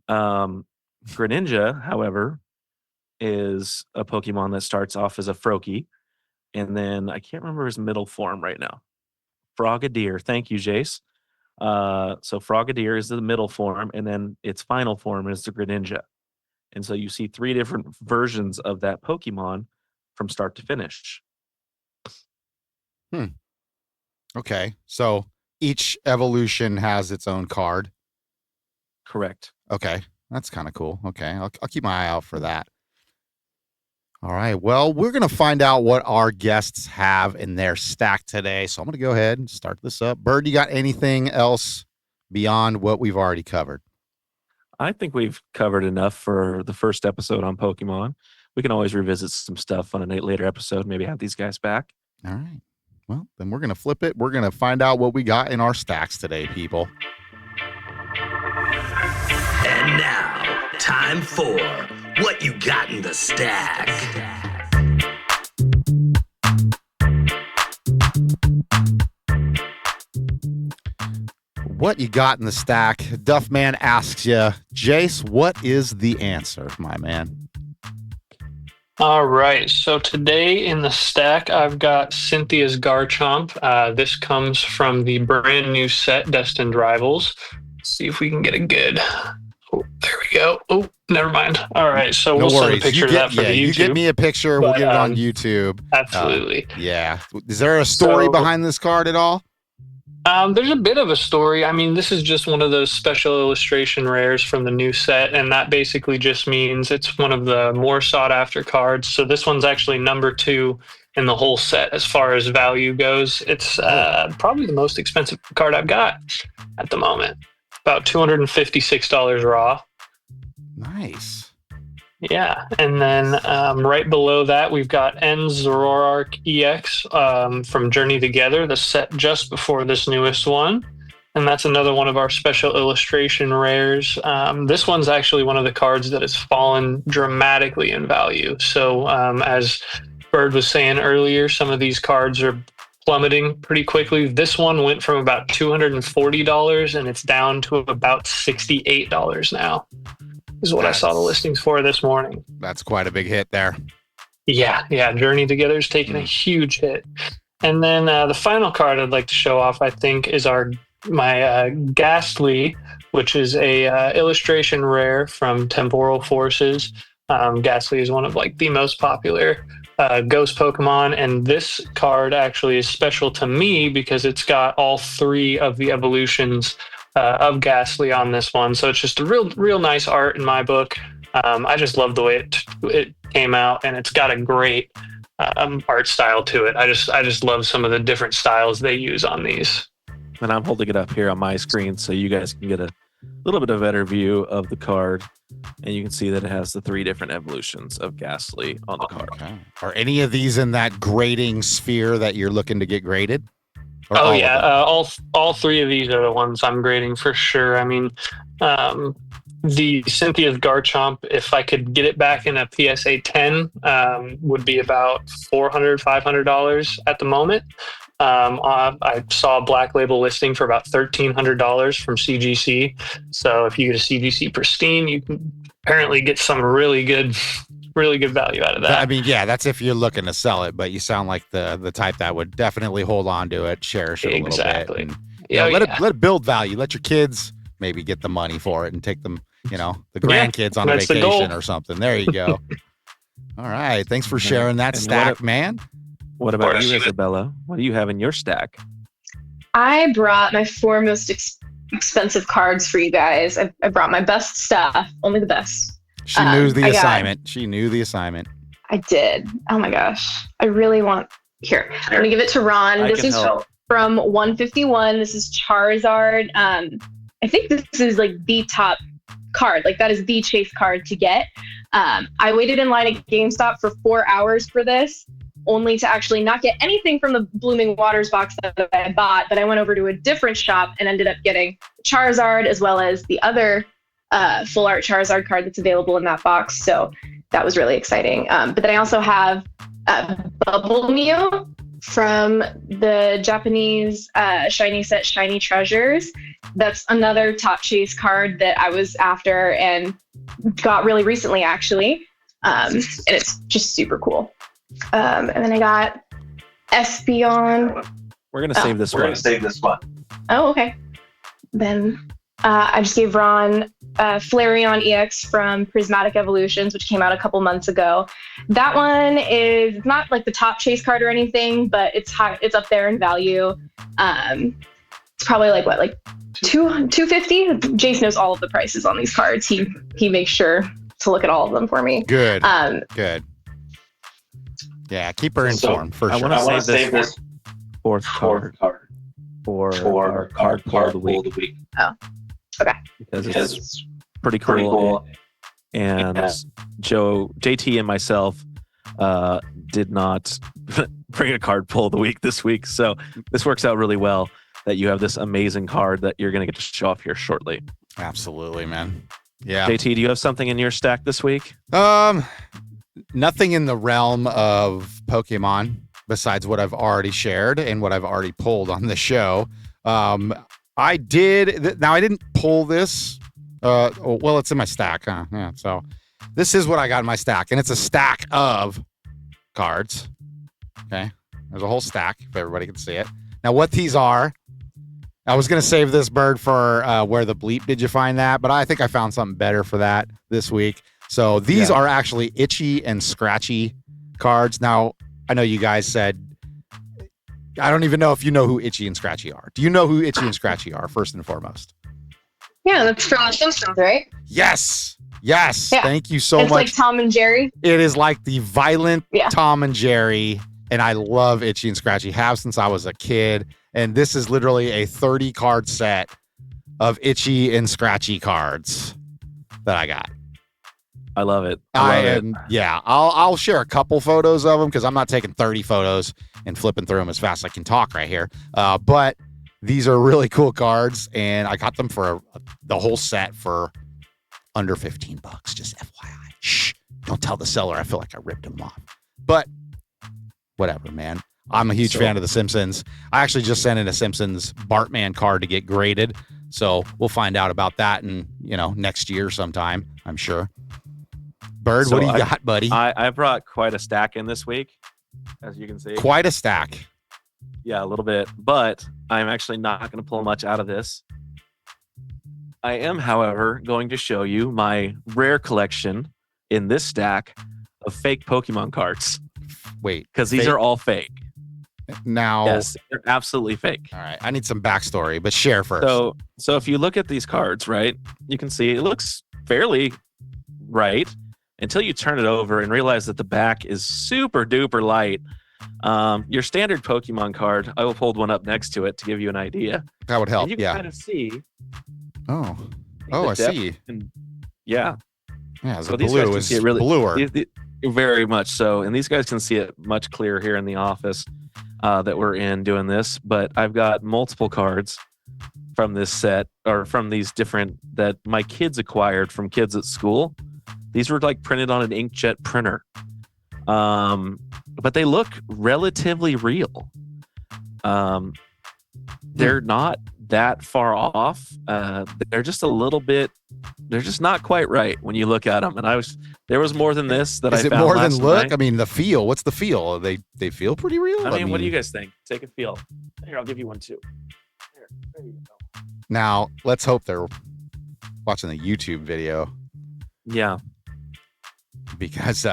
Greninja, however, is a Pokemon that starts off as a Froakie, and then I can't remember his middle form right now. Frogadier. Thank you, Jace. So Frogadier is the middle form, and then its final form is the Greninja. And so you see 3 different versions of that Pokemon from start to finish. Okay. So each evolution has its own card. Correct. Okay. That's kind of cool. Okay. I'll keep my eye out for that. All right. Well, we're going to find out what our guests have in their stack today. So I'm going to go ahead and start this up. Bird, you got anything else beyond what we've already covered? I think we've covered enough for the first episode on Pokemon. We can always revisit some stuff on a later episode, maybe have these guys back. All right. Well, then we're going to flip it. We're going to find out what we got in our stacks today, people. And now, time for What You Got in the Stack. what you got in the stack. Duffman asks you, Jace, what is the answer, my man? All right. So today in the stack, I've got Cynthia's Garchomp. This comes from the brand new set, Destined Rivals. Let's see if we can get a good. Oh, there we go. Oh, never mind. All right. So we'll send a picture of that for the YouTube. You get me a picture. We'll get it on YouTube. Absolutely. Yeah. Is there a story behind this card at all? There's a bit of a story. I mean, this is just one of those special illustration rares from the new set, and that basically just means it's one of the more sought after cards. So this one's actually number 2 in the whole set as far as value goes. It's probably the most expensive card I've got at the moment. About $256 raw. Nice. Yeah, and then right below that, we've got Zoroark EX from Journey Together, the set just before this newest one. And that's another one of our special illustration rares. This one's actually one of the cards that has fallen dramatically in value. So as Bird was saying earlier, some of these cards are plummeting pretty quickly. This one went from about $240 and it's down to about $68 now. Is what I saw the listings for this morning. That's quite a big hit there. Yeah. Journey Together's taken a huge hit. And then the final card I'd like to show off, I think, is my Ghastly, which is a illustration rare from Temporal Forces. Ghastly is one of the most popular ghost Pokemon, and this card actually is special to me because it's got all 3 of the evolutions of Ghastly on this one. So it's just a real nice art in my book. I just love the way it came out, and it's got a great art style to it. I just love some of the different styles they use on these. And I'm holding it up here on my screen so you guys can get a little bit of a better view of the card. And you can see that it has the 3 different evolutions of Ghastly on the card. Okay. Are any of these in that grading sphere that you're looking to get graded? Oh yeah, all 3 of these are the ones I'm grading for sure. I mean, the Cynthia's Garchomp, if I could get it back in a PSA 10, would be about $400-$500 at the moment. I saw a black label listing for about $1,300 from CGC. So if you get a CGC Pristine, you can apparently get some really good value out of that. I mean, yeah, that's if you're looking to sell it, but you sound like the type that would definitely hold on to it, cherish it a little bit. And, let it build value. Let your kids maybe get the money for it and take them, the grandkids on a vacation or something. There you go. All right. Thanks for sharing that stack, man. What about you, Isabella? What do you have in your stack? I brought my 4 most expensive cards for you guys. I brought my best stuff, only the best. She knew the assignment. She knew the assignment. I did. Oh my gosh. I really want. Here, I'm going to give it to Ron. This is from 151. This is Charizard. I think this is the top card. That is the chase card to get. I waited in line at GameStop for 4 hours for this, only to actually not get anything from the Blooming Waters box that I bought. But I went over to a different shop and ended up getting Charizard as well as the other full art Charizard card that's available in that box. So that was really exciting. But then I also have Bubble Mew from the Japanese shiny set, Shiny Treasures. That's another top chase card that I was after and got really recently, actually. And it's just super cool. And then I got Espeon. We're going to save this one. Oh, okay. Then I just gave Ron Flareon EX from Prismatic Evolutions, which came out a couple months ago. That one is not the top chase card or anything, but it's high. It's up there in value. It's probably $250. Jace knows all of the prices on these cards. He makes sure to look at all of them for me. Good. Good. Yeah, keep her informed for sure. I want to save this fourth card for our card pull of the week. Oh, okay. Because it's pretty cool. And JT and myself did not bring a card pull of the week this week. So this works out really well that you have this amazing card that you're going to get to show off here shortly. Absolutely, man. Yeah. JT, do you have something in your stack this week? Nothing in the realm of Pokemon besides what I've already shared and what I've already pulled on the show. I did. Now I didn't pull this. Well, it's in my stack, huh? Yeah. So this is what I got in my stack, and it's a stack of cards. Okay, there's a whole stack if everybody can see it. Now, what these are, I was gonna save this bird for where the bleep did you find that, but I think I found something better for that this week. So these are actually itchy and scratchy cards. Now I know you guys said. I don't even know if you know who Itchy and Scratchy are. Do you know who Itchy and Scratchy are, first and foremost? Yeah, that's from The Simpsons, right? Yes. Yes. Yeah. Thank you so much. It's like Tom and Jerry. It is like the violent Tom and Jerry. And I love Itchy and Scratchy. Have since I was a kid. And this is literally a 30 card set of Itchy and Scratchy cards that I got. I love it. Yeah, I'll share a couple photos of them because I'm not taking 30 photos and flipping through them as fast as I can talk right here. But these are really cool cards, and I got them for the whole set for under $15. Just FYI. Shh, don't tell the seller. I feel like I ripped them off. But whatever, man. I'm a huge fan of The Simpsons. I actually just sent in a Simpsons Bartman card to get graded, so we'll find out about that in next year sometime, I'm sure. Bird, what do you got, buddy? I brought quite a stack in this week, as you can see. Quite a stack. Yeah, a little bit. But I'm actually not going to pull much out of this. I am, however, going to show you my rare collection in this stack of fake Pokemon cards. Wait. Because these are all fake. Now. Yes, they're absolutely fake. All right. I need some backstory, but share first. So if you look at these cards, right, you can see it looks fairly right. Until you turn it over and realize that the back is super duper light. Your standard Pokemon card, I will hold one up next to it to give you an idea. That would help. And you can kind of see. I see. Yeah. So the blue is really bluer. Very much so. And these guys can see it much clearer here in the office that we're in doing this. But I've got multiple cards from this set, or from these different that my kids acquired from kids at school. These were like printed on an inkjet printer. But they look relatively real. They're not that far off. They're just a little bit, they're just not quite right when you look at them. And there was more than this that I found. Is it more than look? Night. I mean, the feel, what's the feel? They feel pretty real? I mean, what do you guys think? Take a feel. Here, I'll give you one too. There you go. Now, let's hope they're watching the YouTube video. Yeah. Because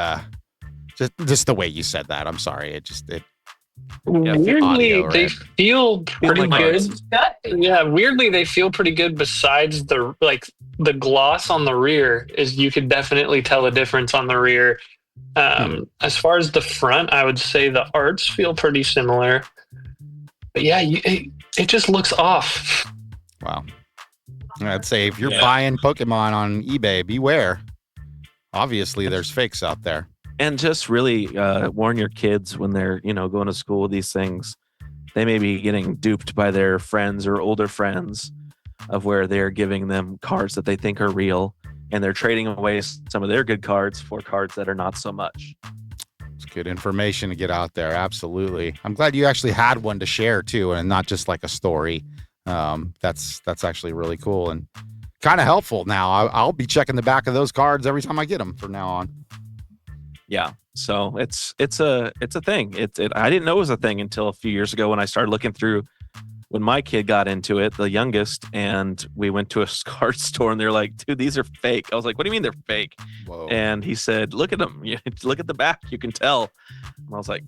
just the way you said that, I'm sorry. Weirdly, they feel pretty good. Yeah, weirdly, they feel pretty good. Besides the gloss on the rear, is you could definitely tell a difference on the rear. As far as the front, I would say the arts feel pretty similar. But yeah, it just looks off. Wow. I'd say if you're buying Pokemon on eBay, beware. Obviously, there's fakes out there. And just really warn your kids when they're, going to school with these things. They may be getting duped by their friends or older friends of where they're giving them cards that they think are real. And they're trading away some of their good cards for cards that are not so much. It's good information to get out there. Absolutely. I'm glad you actually had one to share, too, and not just like a story. That's actually really cool and kind of helpful now. I'll be checking the back of those cards every time I get them from now on. Yeah, so it's a thing. I didn't know it was a thing until a few years ago when I started looking through. When my kid got into it, the youngest, and we went to a card store and they're like, "Dude, these are fake." I was like, "What do you mean they're fake?" Whoa. And he said, "Look at them. Look at the back. You can tell." And I was like,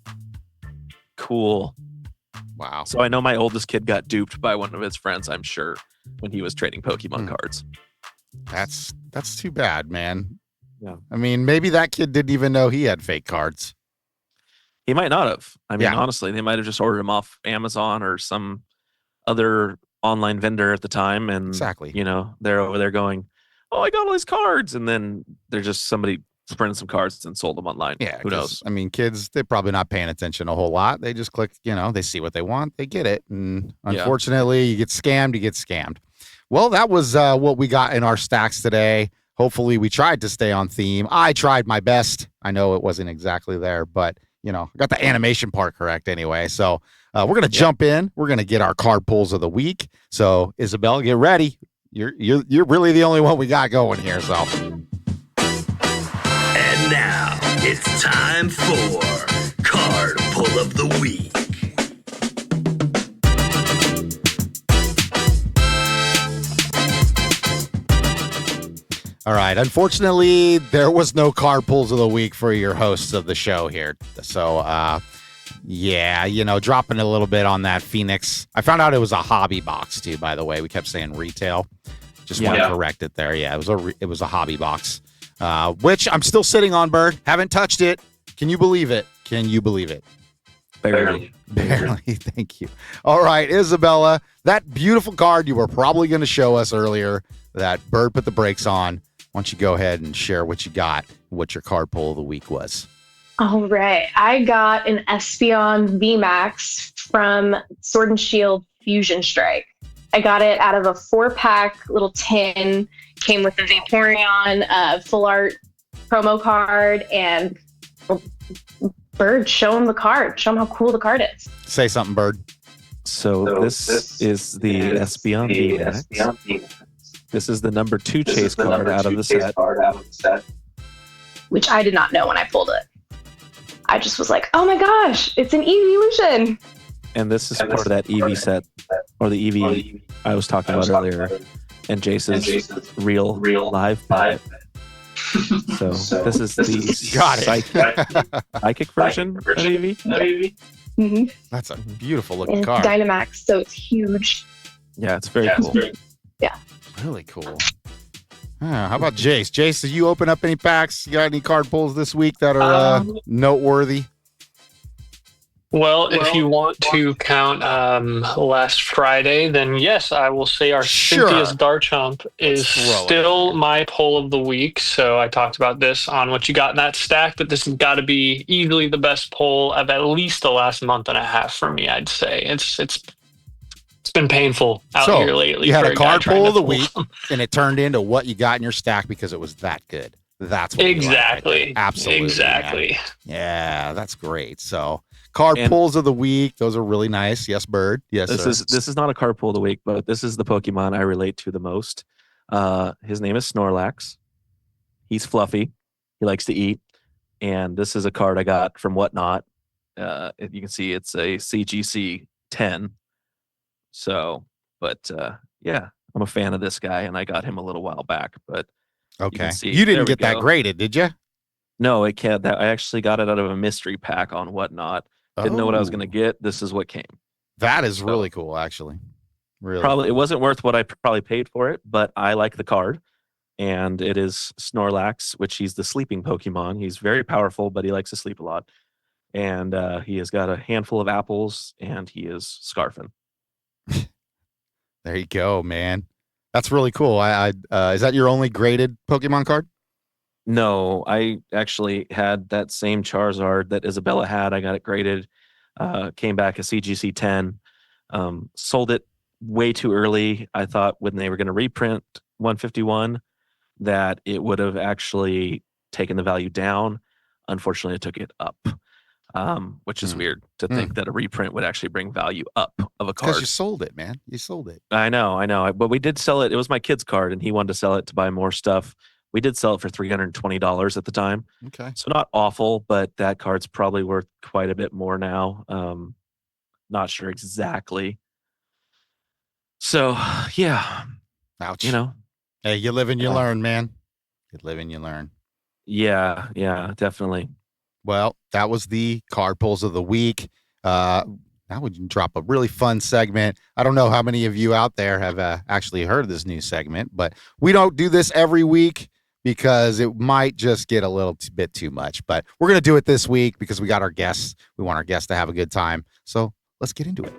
"Cool." Wow. So I know my oldest kid got duped by one of his friends, I'm sure, when he was trading Pokemon cards. That's too bad, man. Yeah. I mean, maybe that kid didn't even know he had fake cards. He might not have. I mean, honestly, they might have just ordered them off Amazon or some other online vendor at the time. And, exactly. They're over there going, "Oh, I got all these cards." And then they're just somebody printed some cards and sold them online. Yeah. Who knows? I mean, kids, they're probably not paying attention a whole lot. They just click, they see what they want. They get it. And unfortunately, you get scammed. Well, that was what we got in our stacks today. Hopefully we tried to stay on theme. I tried my best. I know it wasn't exactly there, but I got the animation part correct anyway. So we're going to jump in. We're going to get our card pulls of the week. So Isabella, get ready. You're really the only one we got going here. So. And now it's time for Card Pull of the Week. All right. Unfortunately, there was no card pulls of the week for your hosts of the show here. So, yeah, dropping a little bit on that Phoenix. I found out it was a hobby box too, by the way. We kept saying retail. Just want to correct it there. Yeah, it was a hobby box, which I'm still sitting on, Bird. Haven't touched it. Can you believe it? Barely. Thank you. All right, Isabella, that beautiful card you were probably going to show us earlier that Bird put the brakes on. Why don't you go ahead and share what you got, what your card pull of the week was? All right. I got an Espeon VMAX from Sword and Shield Fusion Strike. I got it out of a 4-pack little tin. Came with a Vaporeon full art promo card, and Bird, show him the card. Show him how cool the card is. Say something, Bird. So this is the Espeon VMAX. This is the number 2 chase card out of the set. Which I did not know when I pulled it. I just was like, oh my gosh, it's an evolution. And this is part of that EV set, or the EV I was talking about earlier, and Jace's real live pet. So this is the psychic version of EV. Mm-hmm. That's a beautiful looking and card. Dynamax, so it's huge. Yeah, it's very cool. Yeah. Really cool. How about Jace? Jace, did you open up any packs? You got any card pulls this week that are noteworthy? Well, if you want to count last Friday, then yes, I will say our Cynthia's Garchomp is still my pull of the week. So I talked about this on What You Got in That Stack, but this has got to be easily the best pull of at least the last month and a half for me, I'd say. It's been painful out here lately. You had a card pull of the week, and it turned into what you got in your stack because it was that good. That's what exactly. Like. Absolutely. Exactly. Man. Yeah, that's great. So card pulls of the week, those are really nice. Yes, Bird. Yes, this is not a card pull of the week, but this is the Pokemon I relate to the most. His name is Snorlax. He's fluffy. He likes to eat. And this is a card I got from Whatnot. You can see it's a CGC 10. So, but yeah, I'm a fan of this guy, and I got him a little while back. But okay, you didn't get that graded, did you? No, it can't. I actually got it out of a mystery pack on Whatnot. Didn't know what I was going to get. This is what came. That is really cool, actually. Really, probably it wasn't worth what I probably paid for it, but I like the card, and it is Snorlax, which he's the sleeping Pokemon. He's very powerful, but he likes to sleep a lot, and he has got a handful of apples, and he is scarfing. There you go, man. That's really cool. Is that your only graded Pokemon card? No, I actually had that same Charizard that Isabella had. I got it graded. Came back a CGC 10. Sold it way too early. I thought when they were going to reprint 151 that it would have actually taken the value down. Unfortunately, it took it up. Which is weird to think that a reprint would actually bring value up of a card. Because you sold it, man. You sold it. I know. But we did sell it. It was my kid's card, and he wanted to sell it to buy more stuff. We did sell it for $320 at the time. Okay. So not awful, but that card's probably worth quite a bit more now. Not sure exactly. So, yeah. Ouch. Hey, you live and you learn, man. You live and you learn. Yeah, definitely. Well, that was the card pulls of the week. Now we can drop a really fun segment. I don't know how many of you out there have actually heard of this new segment, but we don't do this every week because it might just get a little bit too much. But we're going to do it this week because we got our guests. We want our guests to have a good time. So let's get into it.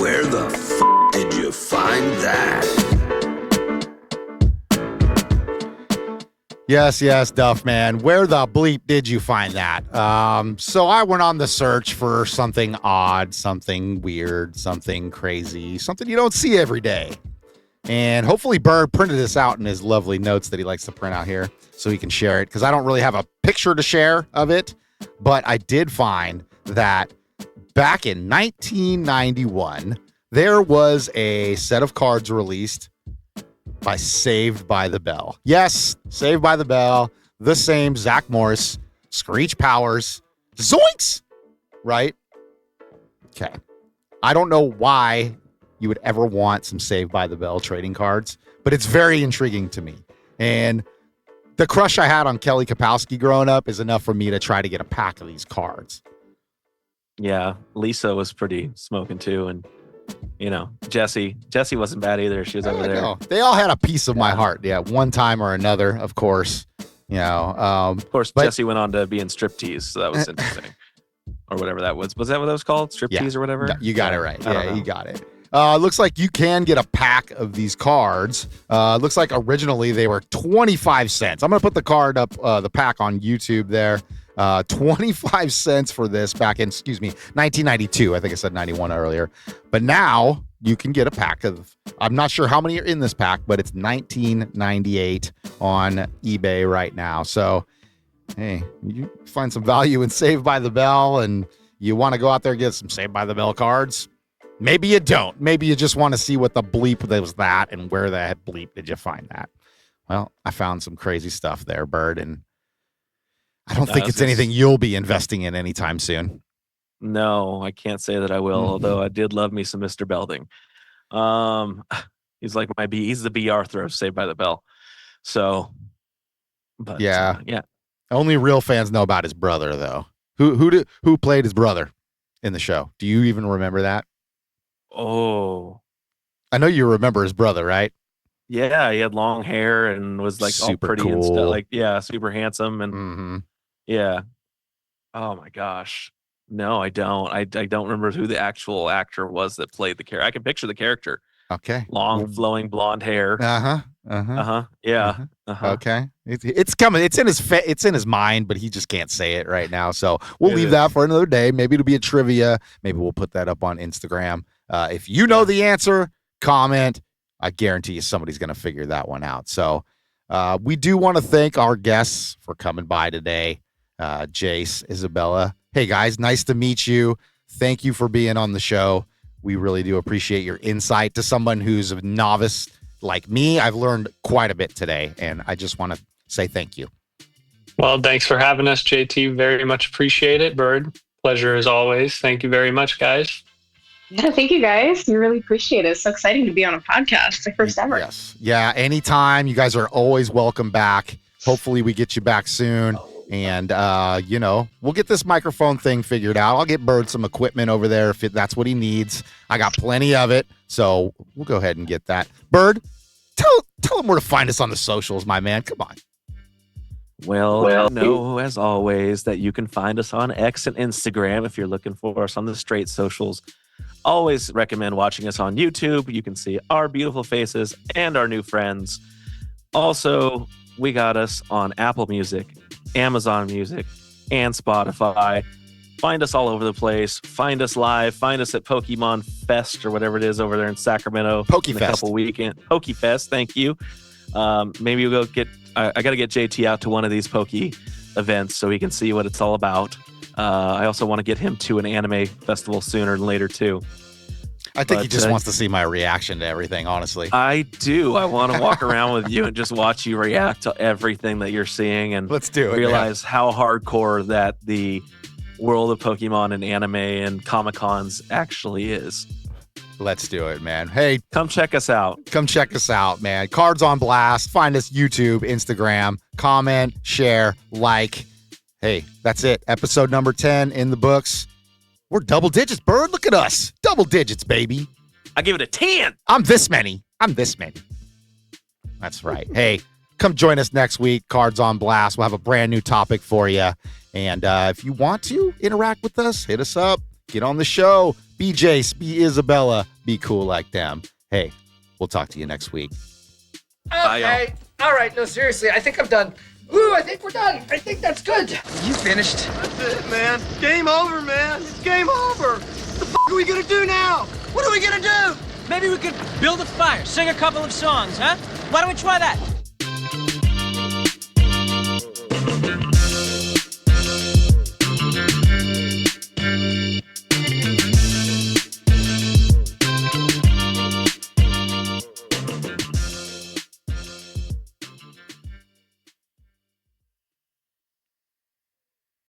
Where the did you find that? Yes, Duff, man. Where the bleep did you find that? So I went on the search for something odd, something weird, something crazy, something you don't see every day. And hopefully Bird printed this out in his lovely notes that he likes to print out here so he can share it, because I don't really have a picture to share of it. But I did find that back in 1991, there was a set of cards released by Saved by the Bell. Yes, Saved by the Bell, the same Zach Morris, Screech Powers, Zoinks! Right? Okay. I don't know why you would ever want some Saved by the Bell trading cards, but it's very intriguing to me. And the crush I had on Kelly Kapowski growing up is enough for me to try to get a pack of these cards. Yeah, Lisa was pretty smoking too, and Jessie wasn't bad either. She was over there. Know. They all had a piece of my heart. Yeah, one time or another, of course. Of course, Jessie went on to be in striptease, so that was interesting. Or whatever that was. Was that what that was called? Striptease or whatever? No, you got it right. Yeah, you got it. Looks like you can get a pack of these cards. Looks like originally they were 25 cents. I'm going to put the card up, the pack on YouTube there. 25 cents for this back in, 1992. I think I said 91 earlier. But now you can get a pack of, I'm not sure how many are in this pack, but it's $19.98 on eBay right now. So, hey, you find some value in Saved by the Bell and you want to go out there and get some Saved by the Bell cards. Maybe you don't. Maybe you just want to see what the bleep was that and where the bleep did you find that? Well, I found some crazy stuff there, Bird, and I don't think it's anything you'll be investing in anytime soon. No, I can't say that I will, although I did love me some Mr. Belding. He's like he's the B. Arthur of Saved by the Bell. So, but yeah. Only real fans know about his brother, though. Who played his brother in the show? Do you even remember that? Oh, I know you remember his brother, right? Yeah, he had long hair and was like super all pretty cool. And stuff. Like, yeah, super handsome and yeah. Oh my gosh, no, I don't. I don't remember who the actual actor was that played the character. I can picture the character. Okay, long flowing blonde hair. Yeah. Okay, it's coming. It's in his mind, but he just can't say it right now. So we'll leave that for another day. Maybe it'll be a trivia. Maybe we'll put that up on Instagram. If you know the answer, comment. I guarantee you somebody's going to figure that one out. So we do want to thank our guests for coming by today. Jace, Isabella. Hey, guys, nice to meet you. Thank you for being on the show. We really do appreciate your insight to someone who's a novice like me. I've learned quite a bit today, and I just want to say thank you. Well, thanks for having us, JT. Very much appreciate it. Bird, pleasure as always. Thank you very much, guys. Yeah, thank you guys. We really appreciate it. It's so exciting to be on a podcast. It's the first ever. Yes. Yeah, anytime. You guys are always welcome back. Hopefully we get you back soon. And, we'll get this microphone thing figured out. I'll get Bird some equipment over there if that's what he needs. I got plenty of it. So we'll go ahead and get that. Bird, tell him where to find us on the socials, my man. Come on. Well, as always, that you can find us on X and Instagram if you're looking for us on the straight socials. Always recommend watching us on YouTube. You can see our beautiful faces and our new friends. Also, we got us on Apple Music, Amazon Music, and Spotify. Find us all over the place. Find us live. Find us at Pokemon Fest or whatever it is over there in Sacramento. Pokefest. In a couple weekend. Pokefest, thank you. Maybe we'll go get... I got to get JT out to one of these Poke events so he can see what it's all about. I also want to get him to an anime festival sooner than later, too. I think he just wants to see my reaction to everything, honestly. I do. I want to walk around with you and just watch you react to everything that you're seeing and let's do it, realize how hardcore that the world of Pokemon and anime and Comic-Cons actually is. Let's do it, man. Hey, come check us out. Come check us out, man. Cards on Blast. Find us YouTube, Instagram. Comment, share, like. Hey, that's it. Episode number 10 in the books. We're double digits, Bird. Look at us. Double digits, baby. I give it a 10. I'm this many. That's right. Hey, come join us next week. Cards on Blast. We'll have a brand new topic for you. And if you want to interact with us, hit us up. Get on the show. Be Jace. Be Isabella. Be cool like them. Hey, we'll talk to you next week. Okay. All right. No, seriously. I think I'm done. Ooh, I think we're done. I think that's good. You finished? That's it, man. Game over, man. It's game over. What the f*** are we gonna do now? What are we gonna do? Maybe we could build a fire, sing a couple of songs, huh? Why don't we try that?